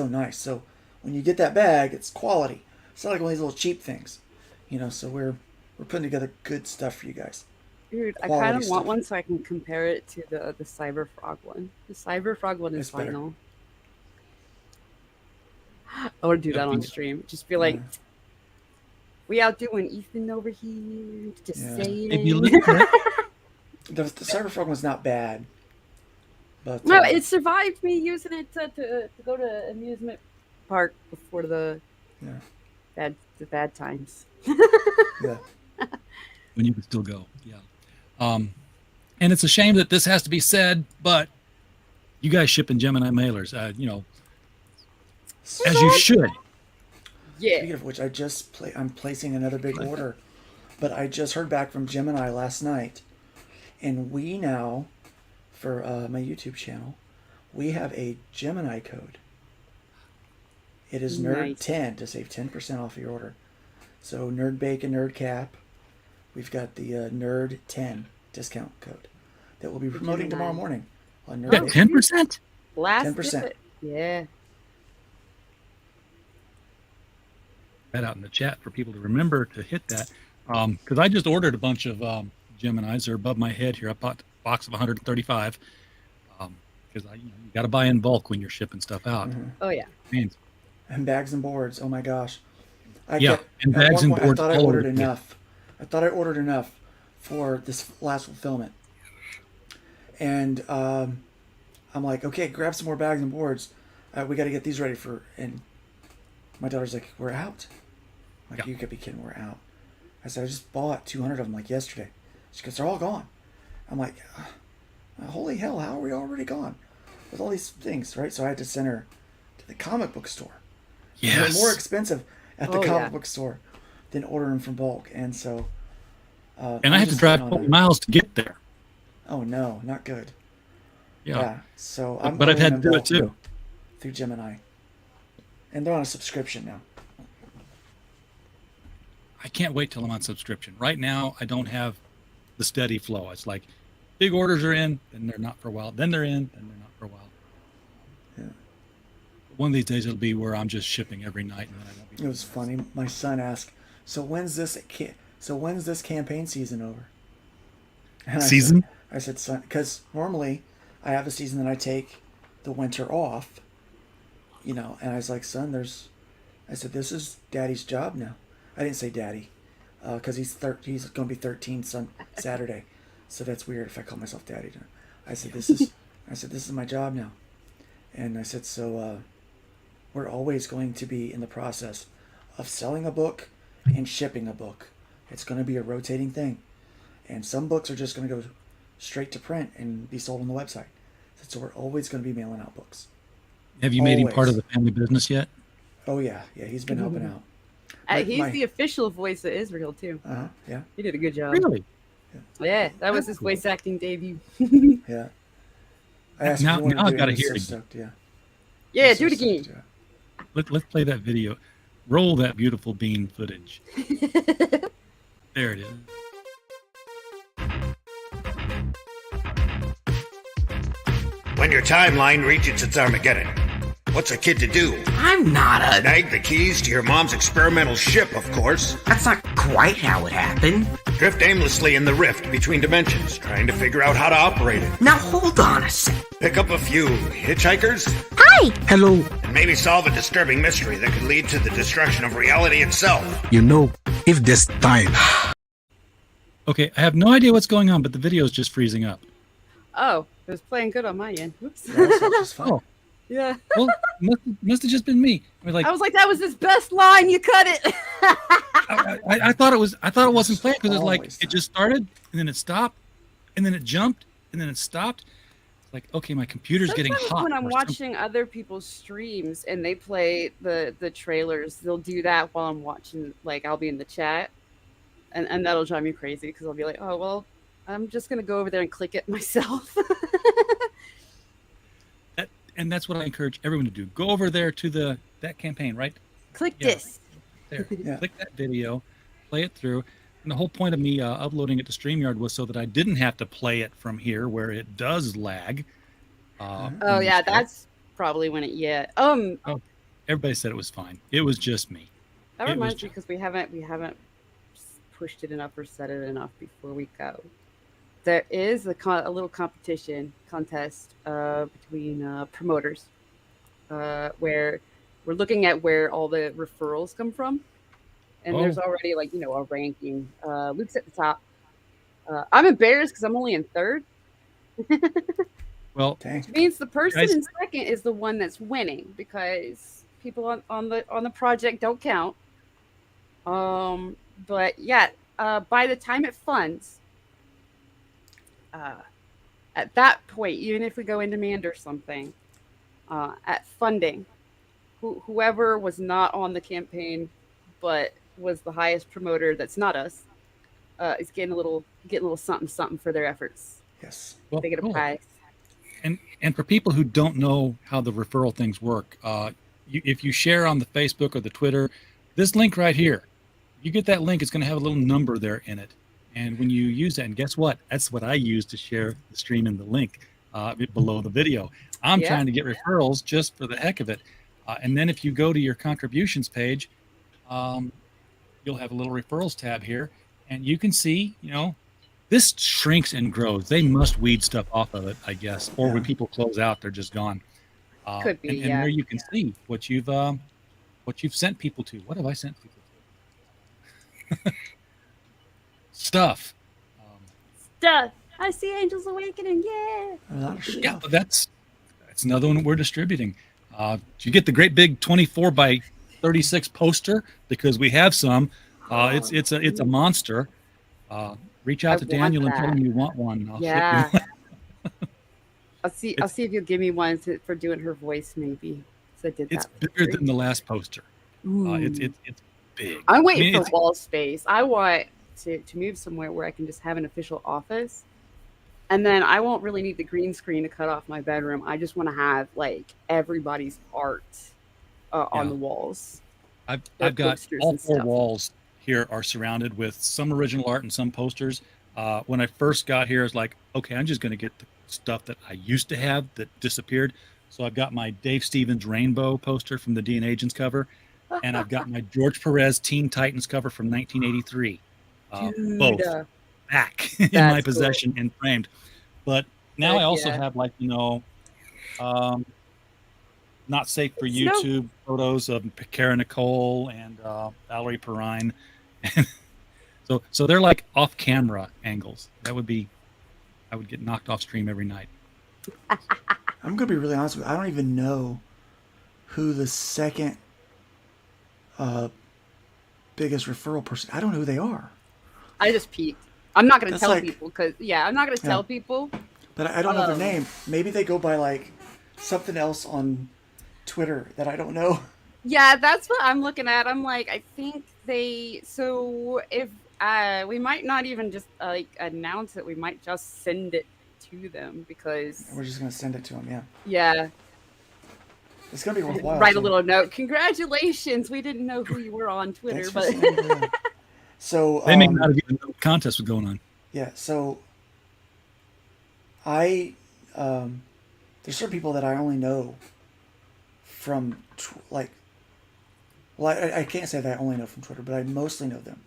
nice. So when you get that bag, it's quality. It's not like one of these little cheap things, So we're putting together good stuff for you guys. Dude, I kind of want one so I can compare it to the Cyber Frog one. The Cyber Frog one is final. I want to do that on stream. Just be like, we outdoing Ethan over here. Just saying. The Cyber Frog one's not bad. But, no, it survived me using it to go to amusement park before the bad times. Yeah. When you could still go, yeah. And it's a shame that this has to be said, but you guys shipping Gemini mailers, as you should. Yeah. Speaking of which, I'm placing another big order, but I just heard back from Gemini last night, and we now, for my YouTube channel, we have a Gemini code. It is Nerd10 to save 10% off your order. So Nerd Bacon, Nerd Cap. We've got the Nerd10 discount code that we'll be promoting tomorrow morning on Nerd Bacon. 10%? 10%. Yeah. That out in the chat for people to remember to hit that. Because I just ordered a bunch of Geminis. They're above my head here. I bought a box of 135. Because you got to buy in bulk when you're shipping stuff out. Mm-hmm. Oh, yeah. And bags and boards. Oh, my gosh. And bags and boards. I thought I ordered enough. I thought I ordered enough for this last fulfillment. And I'm like, okay, grab some more bags and boards. We got to get these ready for... And my daughter's like, we're out. I'm like, you could be kidding, we're out. I said, I just bought 200 of them like yesterday. She goes, they're all gone. I'm like, holy hell, how are we already gone? With all these things, right? So I had to send her to the comic book store. Yes. They're more expensive at the comic book store than ordering them from bulk. And so... and I had to drive 20 miles to get there. Oh, no, not good. Yeah. So but I've had to do it too. Through Gemini. And they're on a subscription now. I can't wait till I'm on subscription. Right now, I don't have the steady flow. It's like big orders are in, then they're not for a while. Then they're in, then they're not for a while. Yeah. One of these days it'll be where I'm just shipping every night, and then I won't be. It was funny. My son asked, "So when's this campaign season over?" And I said, "Son," because normally I have a season that I take the winter off, and I was like, "Son, I said, this is Daddy's job now." I didn't say Daddy, because he's going to be 13 Saturday, so that's weird if I call myself Daddy. I said, this is my job now, and I said, so we're always going to be in the process of selling a book and shipping a book. It's going to be a rotating thing, and some books are just going to go straight to print and be sold on the website. So we're always going to be mailing out books. Have you made him part of the family business yet? Oh yeah, he's been helping out. He's the official voice of Israel too. Yeah. He did a good job. Really? Yeah, that was his voice acting debut. Yeah. Now I've got to hear it again. Yeah, do it again. Let's play that video. Roll that beautiful bean footage. There it is. When your timeline reaches its Armageddon, what's a kid to do? I'm not a... Snag the keys to your mom's experimental ship, of course. That's not quite how it happened. Drift aimlessly in the rift between dimensions, trying to figure out how to operate it. Now hold on a sec. Pick up a few hitchhikers. Hi! Hello. And maybe solve a disturbing mystery that could lead to the destruction of reality itself. If this time... Okay, I have no idea what's going on, but the video is just freezing up. Oh, it was playing good on my end. Oops. Oh. Yeah. Well, must have just been me. I was like, that was his best line. You cut it. I thought it was. I thought it wasn't playing because it's like it just started and then it stopped and then it jumped and then it stopped. It's like, okay, my computer's getting hot. When I'm watching other people's streams and they play the trailers, they'll do that while I'm watching. Like I'll be in the chat, and that'll drive me crazy because I'll be like, oh well, I'm just gonna go over there and click it myself. And that's what I encourage everyone to do. Go over there to that campaign, right? Click this. There. Click that video, play it through. And the whole point of me uploading it to StreamYard was so that I didn't have to play it from here where it does lag. Oh yeah, that's probably when it Oh, everybody said it was fine. It was just me. That reminds me because we haven't pushed it enough or said it enough before we go. There is a little contest between promoters where we're looking at where all the referrals come from. And there's already a ranking. Luke's at the top. I'm embarrassed because I'm only in third. Well, which means the person in second is the one that's winning because people on the project don't count. But yeah, by the time it funds, at that point, even if we go in demand or something, at funding, whoever was not on the campaign but was the highest promoter that's not us is getting a little something for their efforts. Yes, they get a prize. And for people who don't know how the referral things work, if you share on the Facebook or the Twitter, this link right here, you get that link, it's going to have a little number there in it. And when you use that, and guess what? That's what I use to share the stream and the link below the video. I'm trying to get referrals just for the heck of it. And then if you go to your contributions page, you'll have a little referrals tab here. And you can see, this shrinks and grows. They must weed stuff off of it, I guess. Or when people close out, they're just gone. Could be, and there you can see what you've sent people to. What have I sent people to? Stuff. I see Angels Awakening. Yeah. A lot of stuff. Yeah, that's another one we're distributing. You get the great big 24 by 36 poster because we have some. It's a monster. Reach out to Daniel and tell him you want one. I'll ship you one. I'll see if you'll give me one for doing her voice, maybe. So I did that. It's bigger than the last poster. It's big. I'm waiting for wall space. I want to move somewhere where I can just have an official office, and then I won't really need the green screen to cut off my bedroom. I just want to have everybody's art on the walls. I've got all four walls here are surrounded with some original art and some posters. When I first got here, it's like, okay, I'm just going to get the stuff that I used to have that disappeared. So I've got my Dave Stevens Rainbow poster from the D&A Agents cover, and I've got my George Perez Teen Titans cover from 1983. Both back in my possession and framed. But now I also have, like, not safe for YouTube photos of Kara Nicole and Valerie Perrine. So they're like off-camera angles. That would be, I would get knocked off stream every night. I'm gonna be really honest with you. I don't even know who the second biggest referral person. I don't know who they are. I just peeked. I'm not gonna tell people because I'm not gonna tell people. But I don't know their name. Maybe they go by like something else on Twitter that I don't know. Yeah, that's what I'm looking at. I'm like, I think they. So if we might not even just like announce it, we might just send it to them because we're just gonna send it to them. Yeah. Yeah. It's gonna be worthwhile. Write a little note. Congratulations. We didn't know who you were on Twitter, but so they may not have even known the contest was going on. Yeah. So there's certain people that I only know from I can't say that I only know from Twitter, but I mostly know them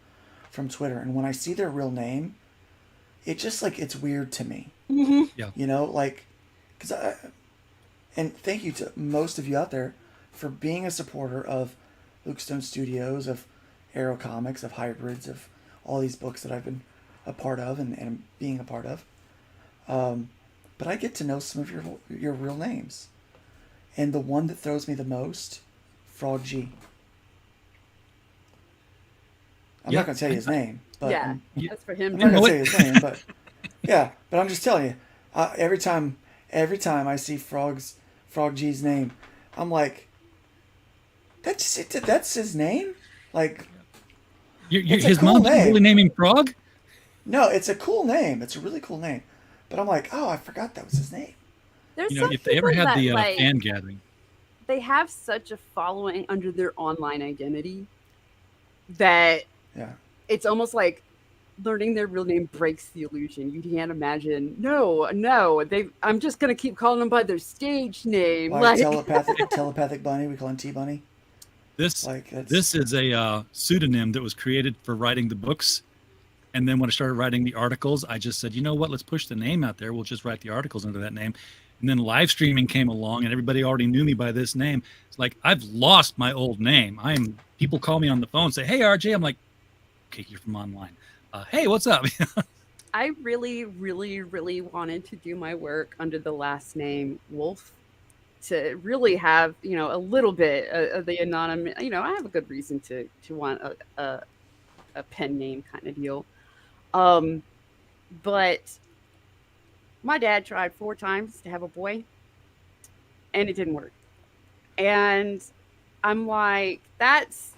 from Twitter. And when I see their real name, it just like it's weird to me. Mm-hmm. Yeah. And thank you to most of you out there for being a supporter of Luke Stone Studios, of Arrow Comics, of Hybrids, of all these books that I've been a part of and being a part of. But I get to know some of your real names. And the one that throws me the most, Frog G. I'm not going to tell you his name. But that's for him. I'm not going to say his name, but but I'm just telling you, every time I see Frog G's name, I'm like, that's it. That's his name. Like, his cool mom's really naming Frog? No, it's a cool name. It's a really cool name. But I'm like, oh, I forgot that was his name. There's if they ever had the fan gathering, they have such a following under their online identity that it's almost like learning their real name breaks the illusion. You can't imagine. No. I'm just gonna keep calling them by their stage name. Like telepathic bunny. We call him T Bunny. This is a pseudonym that was created for writing the books. And then when I started writing the articles, I just said, you know what? Let's push the name out there. We'll just write the articles under that name. And then live streaming came along, and everybody already knew me by this name. It's like I've lost my old name. People call me on the phone and say, "Hey, RJ." I'm like, "Okay, you're from online. Hey, what's up?" I really, really, really wanted to do my work under the last name Wolf to really have, a little bit of the anonymous. I have a good reason to want a pen name kind of deal. But my dad tried 4 times to have a boy and it didn't work. And I'm like, that's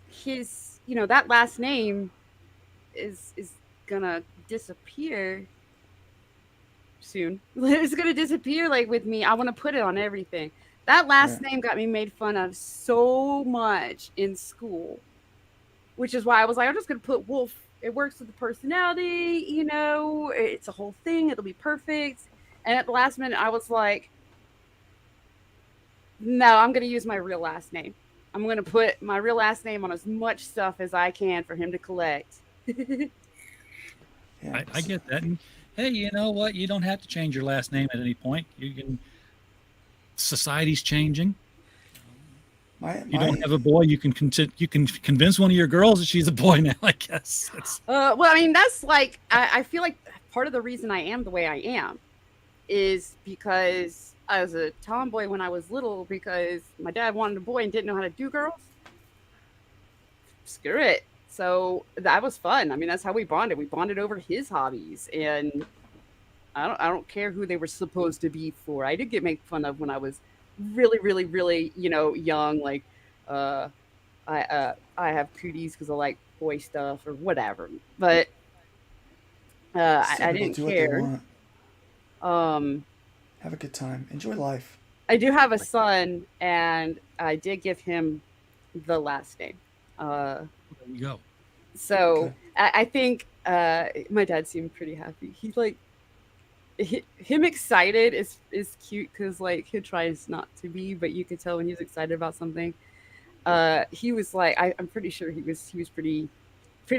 his, that last name is gonna disappear soon. It's gonna disappear like with me. I want to put it on everything. That last name got me made fun of so much in school, which is why I was like, I'm just gonna put Wolf. It works with the personality, it's a whole thing. It'll be perfect. And at the last minute, I was like, no, I'm going to use my real last name. I'm going to put my real last name on as much stuff as I can for him to collect. I get that. And hey, you know what? You don't have to change your last name at any point. Society's changing. You don't have a boy. You can convince one of your girls that she's a boy now, I guess. Well, I mean, that's like, I feel like part of the reason I am the way I am is because I was a tomboy when I was little because my dad wanted a boy and didn't know how to do girls. Screw it. So that was fun. I mean, that's how we bonded. We bonded over his hobbies, and I don't care who they were supposed to be for. I did get made fun of when I was really, really, really, young. Like, I have cooties because I like boy stuff or whatever. But I didn't care. Have a good time. Enjoy life. I do have a son, and I did give him the last name. There you go. So okay. I think my dad seemed pretty happy. him excited is cute because like he tries not to be, but you could tell when he's excited about something. He was like, I'm pretty sure he was pretty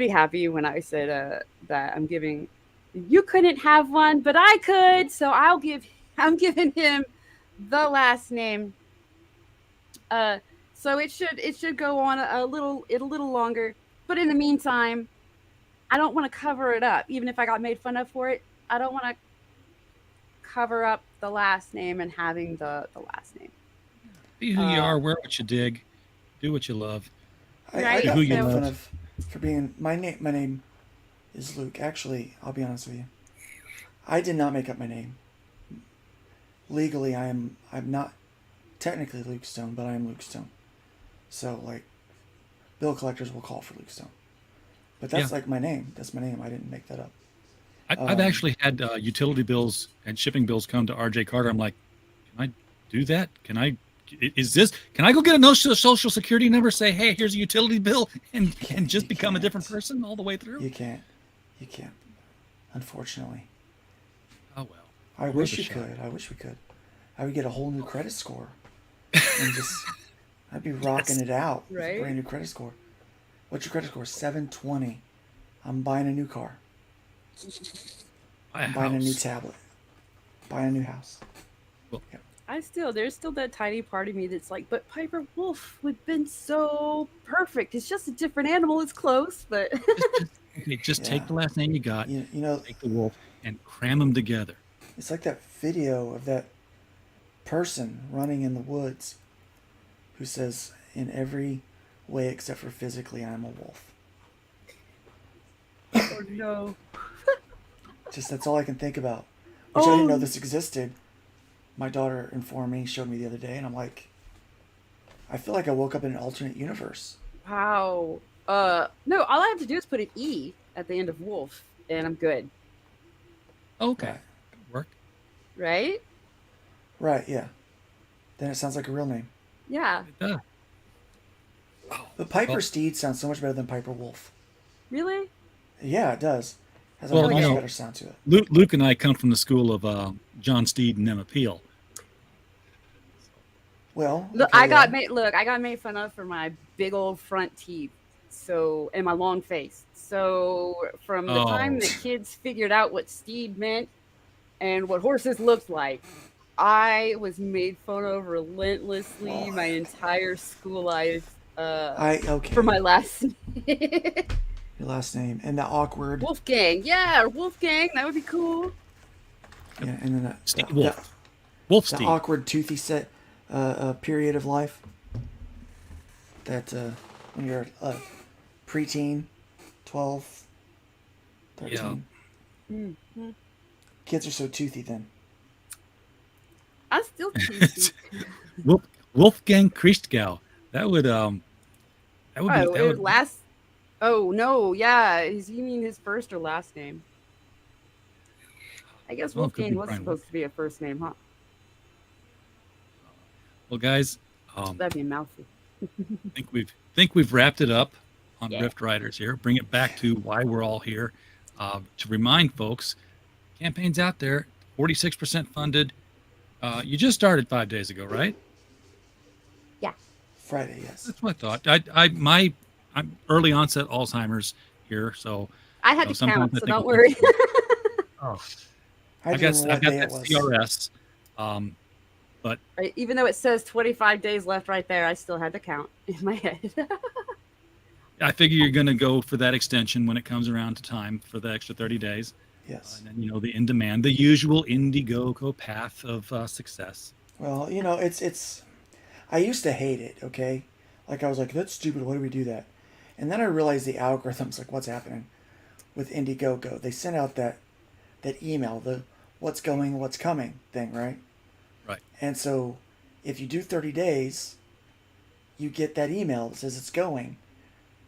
happy when I said that I'm giving. You couldn't have one, but I could, so I'm giving him the last name. So it should go on a little longer, but in the meantime, I don't want to cover it up. Even if I got made fun of for it, I don't want to cover up the last name and having the last name. Be who you are, wear what you dig, do what you love. I got made fun of for being my name. My name is Luke. Actually, I'll be honest with you. I did not make up my name. Legally, I'm not technically Luke Stone, but I am Luke Stone. So like, bill collectors will call for Luke Stone. But that's like my name. That's my name. I didn't make that up. I've actually had utility bills and shipping bills come to RJ Carter. I'm like, can I do that? Can I go get a social security number, say, hey, here's a utility bill, and just become a different person all the way through? You can't. Unfortunately. Oh, well. I wish you could. I wish we could. I would get a whole new credit score. And I'd be rocking it out with a brand new credit score. What's your credit score? 720. I'm buying a new car. I'm buying a new tablet. Buying a new house. Well, there's still that tiny part of me that's like, but Piper Wolf would have been so perfect. It's just a different animal. It's close, but just take the last name you got. You know, take the wolf and cram them together. It's like that video of that person running in the woods who says, in every way except for physically, I'm a wolf. Oh no. That's all I can think about. Which I didn't know this existed. My daughter informed me, showed me the other day, and I'm like, I feel like I woke up in an alternate universe. Wow. No, all I have to do is put an E at the end of wolf, and I'm good. Okay. Work. Right? Right, yeah. Then it sounds like a real name. Yeah. It does. But Piper Steed sounds so much better than Piper Wolf. Really? Yeah, it does. Has a much better sound to it. Luke and I come from the school of John Steed and Emma Peel. Well, look, I got made fun of for my big old front teeth, and my long face. So from the time that kids figured out what Steed meant and what horses looked like, I was made fun of relentlessly my entire school life. For my last name. Your last name and the awkward Wolfgang. Wolfgang. That would be cool. Yeah, and then Wolf the Steve. awkward toothy set period of life. That when you're a preteen, 12, 13. Yeah. Mm-hmm. Kids are so toothy then. I'm still toothy. Wolfgang Christgau. That would be last. Oh no, yeah. You mean his first or last name? I guess Wolfgang was supposed to be a first name, huh? Well, guys, that'd be a mouthful. think we've wrapped it up on Rift Riders here. Bring it back to why we're all here. To remind folks, campaign's out there, 46% funded. You just started 5 days ago, right? Yeah. Friday, yes. That's what I thought. I'm early onset Alzheimer's here, so I had to count, so don't worry. I've got that CRS, but even though it says 25 days left right there, I still had to count in my head. I figure you're going to go for that extension when it comes around to time for the extra 30 days. Yes. And then, the in demand, the usual Indiegogo path of success. Well, it's. I used to hate it. Okay, like I was like, that's stupid. Why do we do that? And then I realized the algorithms, like what's happening with Indiegogo. They sent out that email, the what's going, what's coming thing, right? Right. And so if you do 30 days, you get that email that says it's going.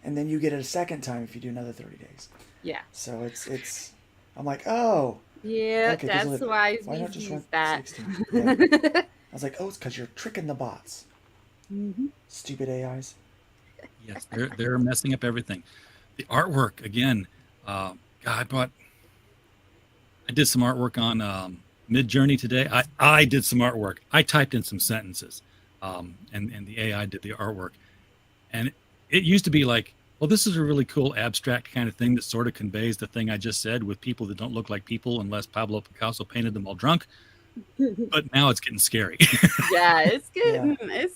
And then you get it a second time if you do another 30 days. Yeah. So it's I'm like, oh. Yeah, okay, that's why not just use that. 16? Yeah. I was like, oh, it's because you're tricking the bots. Mm-hmm. Stupid AIs. Yes, they're messing up everything. The artwork again. God, I I did some artwork on Mid-Journey today. I did some artwork. I typed in some sentences, and the AI did the artwork. And it used to be like, well, this is a really cool abstract kind of thing that sort of conveys the thing I just said with people that don't look like people unless Pablo Picasso painted them all drunk. But now it's getting scary. Yeah, it's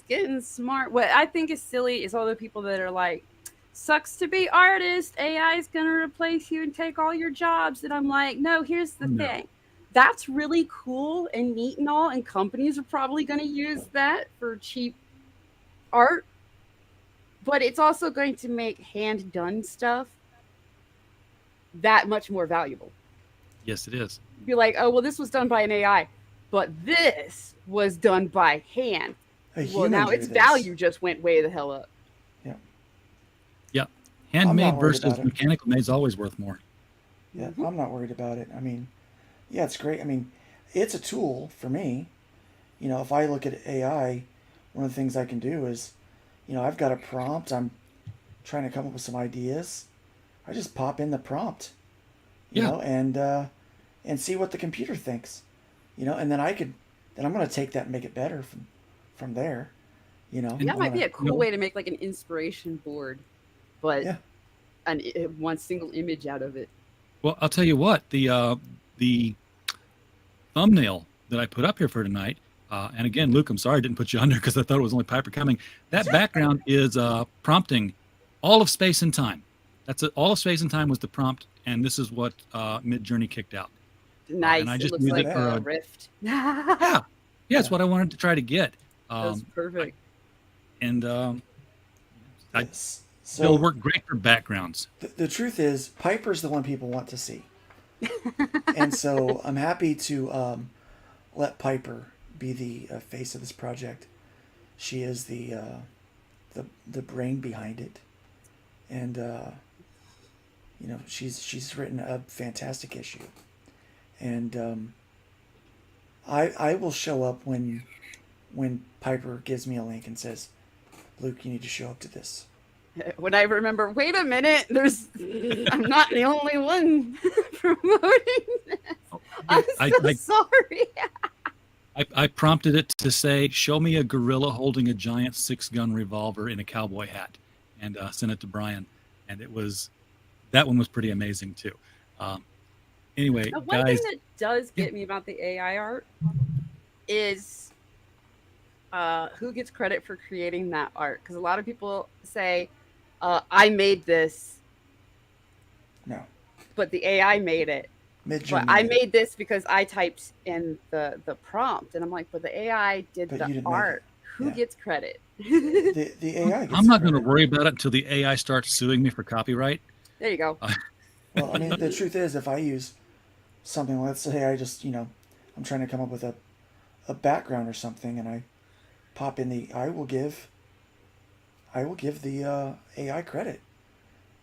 getting smart. What I think is silly is all the people that are like, sucks to be artist. AI is going to replace you and take all your jobs. And I'm like, no, here's the thing. That's really cool and neat and all. And companies are probably going to use that for cheap art. But it's also going to make hand-done stuff that much more valuable. Yes, it is. Be like, oh, well, this was done by an AI, but this was done by hand. Well, now its value just went way the hell up. Yeah. Yeah. Handmade versus mechanical made is always worth more. Yeah, I'm not worried about it. I mean, yeah, it's great. I mean, it's a tool for me. You know, if I look at AI, one of the things I can do is, you know, I've got a prompt. I'm trying to come up with some ideas. I just pop in the prompt, you know, and see what the computer thinks, you know, and then I'm going to take that and make it better from there, you know. And that might be a cool way to make like an inspiration board, but one single image out of it. Well, I'll tell you what, the thumbnail that I put up here for tonight, and again, Luke, I'm sorry I didn't put you under because I thought it was only Piper coming. That background is prompting all of Space and Time. That's it. All of Space and Time was the prompt, and this is what Mid-Journey kicked out. Nice. And I just it looks used like it for a rift. Yeah, it's what I wanted to try to get. That's perfect. And it'll work great for backgrounds. The truth is, Piper's the one people want to see. And so I'm happy to let Piper be the face of this project. She is the brain behind it, and you know, she's written a fantastic issue, and I will show up when Piper gives me a link and says, Luke, you need to show up to this. When I remember, wait a minute, I'm not the only one promoting this. I'm so sorry. I prompted it to say, show me a gorilla holding a giant 6-gun revolver in a cowboy hat, and sent it to Brian. And that one was pretty amazing too. Anyway, one guys, thing that does get me about the AI art is who gets credit for creating that art? Because a lot of people say, I made this. No. But the AI made it. But I made this because I typed in the prompt, and I'm like, but the AI did the art. Who gets credit? The AI gets I'm not going to worry about it until the AI starts suing me for copyright. There you go. Well, I mean, the truth is, if I use something, let's say I just, you know, I'm trying to come up with a background or something, and I pop in I will give the AI credit.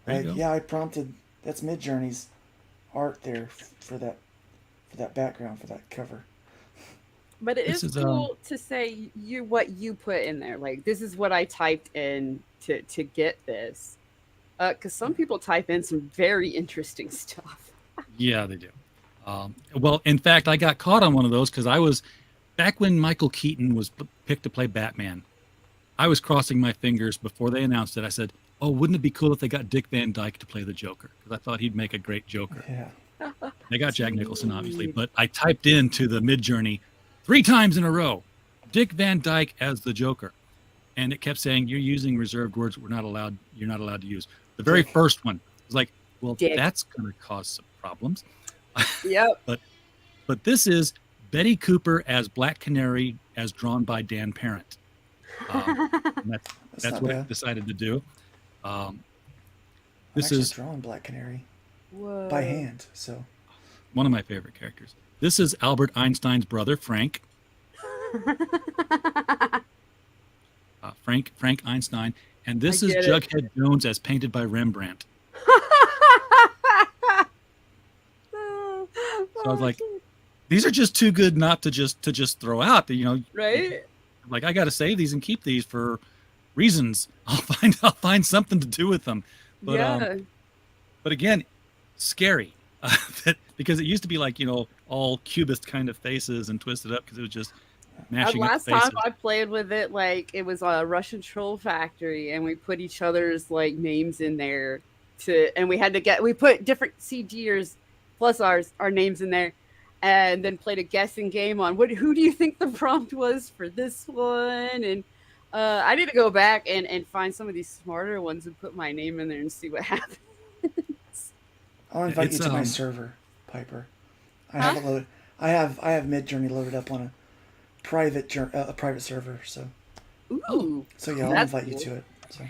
Like, yeah, I prompted, that's Mid-Journey's art there for that background, for that cover. But it is cool to say what you put in there. Like, this is what I typed in to get this. Because some people type in some very interesting stuff. Yeah, they do. Well, in fact, I got caught on one of those because I was, back when Michael Keaton was picked to play Batman, I was crossing my fingers before they announced it. I said, oh, wouldn't it be cool if they got Dick Van Dyke to play the Joker? Because I thought he'd make a great Joker. Yeah. They got Jack Nicholson, obviously, but I typed into the Mid-Journey 3 times in a row, Dick Van Dyke as the Joker. And it kept saying, you're using reserved words you're not allowed to use. The very first one was like, well, that's going to cause some problems. Yep. But this is Betty Cooper as Black Canary as drawn by Dan Parent. That's what I decided to do. This is drawn Black Canary by hand. So one of my favorite characters. This is Albert Einstein's brother, Frank. Frank Einstein. And this is Jughead Jones as painted by Rembrandt. So I was like, these are just too good not to just throw out. You know, right? Like, I got to save these and keep these for reasons. I'll find something to do with them. But but again, scary. Because it used to be like, all cubist kind of faces and twisted up because it was just mashing up Last faces. time I played with it, like it was a Russian troll factory, and we put each other's like names in there and we put different CGers plus our names in there, and then played a guessing game on who do you think the prompt was for this one, and I need to go back and find some of these smarter ones and put my name in there and see what happens. I'll invite you to my server, Piper. I have it loaded. I have Midjourney loaded up on a private server. So. Ooh. So yeah, I'll invite you to it. So.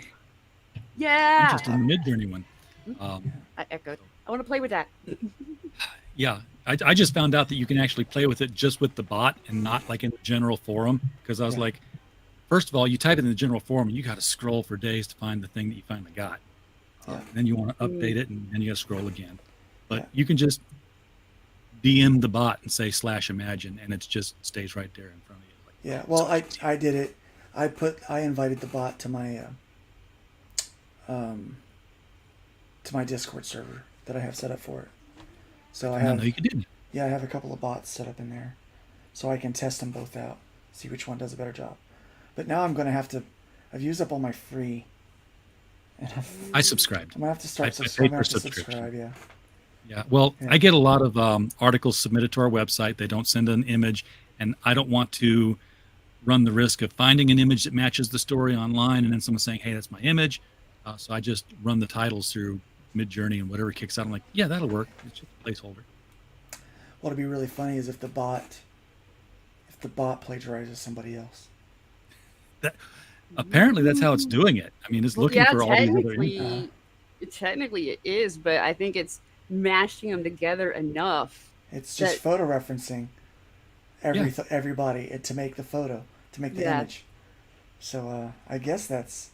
Yeah. I'm just in the Midjourney one. I echoed. I want to play with that. Yeah, I just found out that you can actually play with it just with the bot and not like in the general forum, because I was like, first of all, you type it in the general forum and you got to scroll for days to find the thing that you finally got. Then you want to update it, and then you got to scroll again. But you can just DM the bot and say /imagine, and it just stays right there in front of you. Like, yeah, well, I did it. I invited the bot to my Discord server that I have set up for it. So I have. You did. Yeah, I have a couple of bots set up in there, so I can test them both out, see which one does a better job. But now I'm going to have to. I've used up all my free. And I subscribed. I'm gonna have to start. Subscribe. Yeah. Yeah. Well, I get a lot of articles submitted to our website. They don't send an image, and I don't want to run the risk of finding an image that matches the story online, and then someone saying, "Hey, that's my image." So I just run the titles through Midjourney, and whatever kicks out, I'm like, "Yeah, that'll work." It's just a placeholder. What'd be really funny is if the bot plagiarizes somebody else. Apparently, that's how it's doing it. I mean, it's looking for all these other. Technically, it is, but I think it's mashing them together enough. It's just photo referencing everybody to make the photo, to make the image. So I guess that's.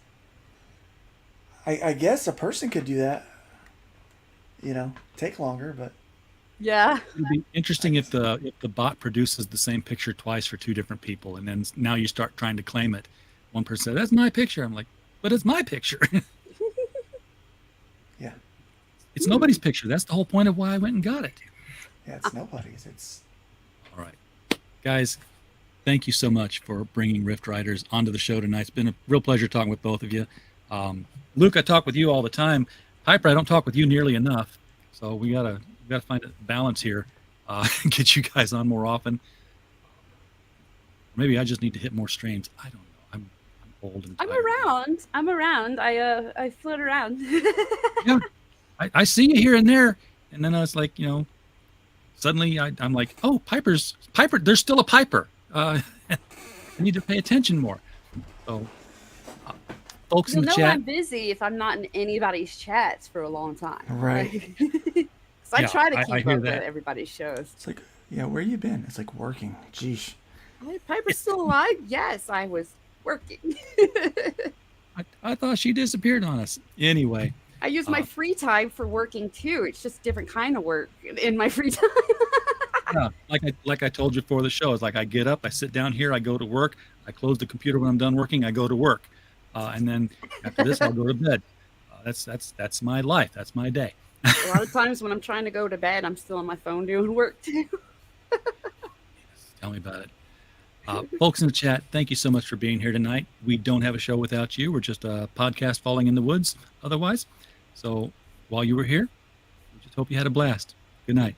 I guess a person could do that. Take longer, but. Yeah. It'd be interesting if the bot produces the same picture twice for two different people, and then now you start trying to claim it. One person said, "That's my picture." I'm like, "But it's my picture." Yeah. It's nobody's picture. That's the whole point of why I went and got it. Yeah, it's nobody's. It's. All right. Guys, thank you so much for bringing Rift Riders onto the show tonight. It's been a real pleasure talking with both of you. Luke, I talk with you all the time. Piper, I don't talk with you nearly enough. So we gotta find a balance here. Get you guys on more often. Maybe I just need to hit more streams. I don't know. I'm old and tired. I'm around. I float around. Yeah, I see you here and there, and then I was like, suddenly I'm like, oh, Piper. There's still a Piper. I need to pay attention more. So, folks in the chat. I'm busy if I'm not in anybody's chats for a long time. Right. So I try to keep up with everybody's shows. It's like, where you been? It's like working. Geesh. Piper's still alive? Yes, I was working. I thought she disappeared on us. Anyway. I use my free time for working too. It's just different kind of work in my free time. Yeah, like I told you before the show, it's like I get up, I sit down here, I go to work, I close the computer when I'm done working, I go to work, and then after this I'll go to bed. That's my life. That's my day. A lot of times when I'm trying to go to bed, I'm still on my phone doing work too. Tell me about it. Folks in the chat, thank you so much for being here tonight. We don't have a show without you. We're just a podcast falling in the woods otherwise. So while you were here, we just hope you had a blast. Good night.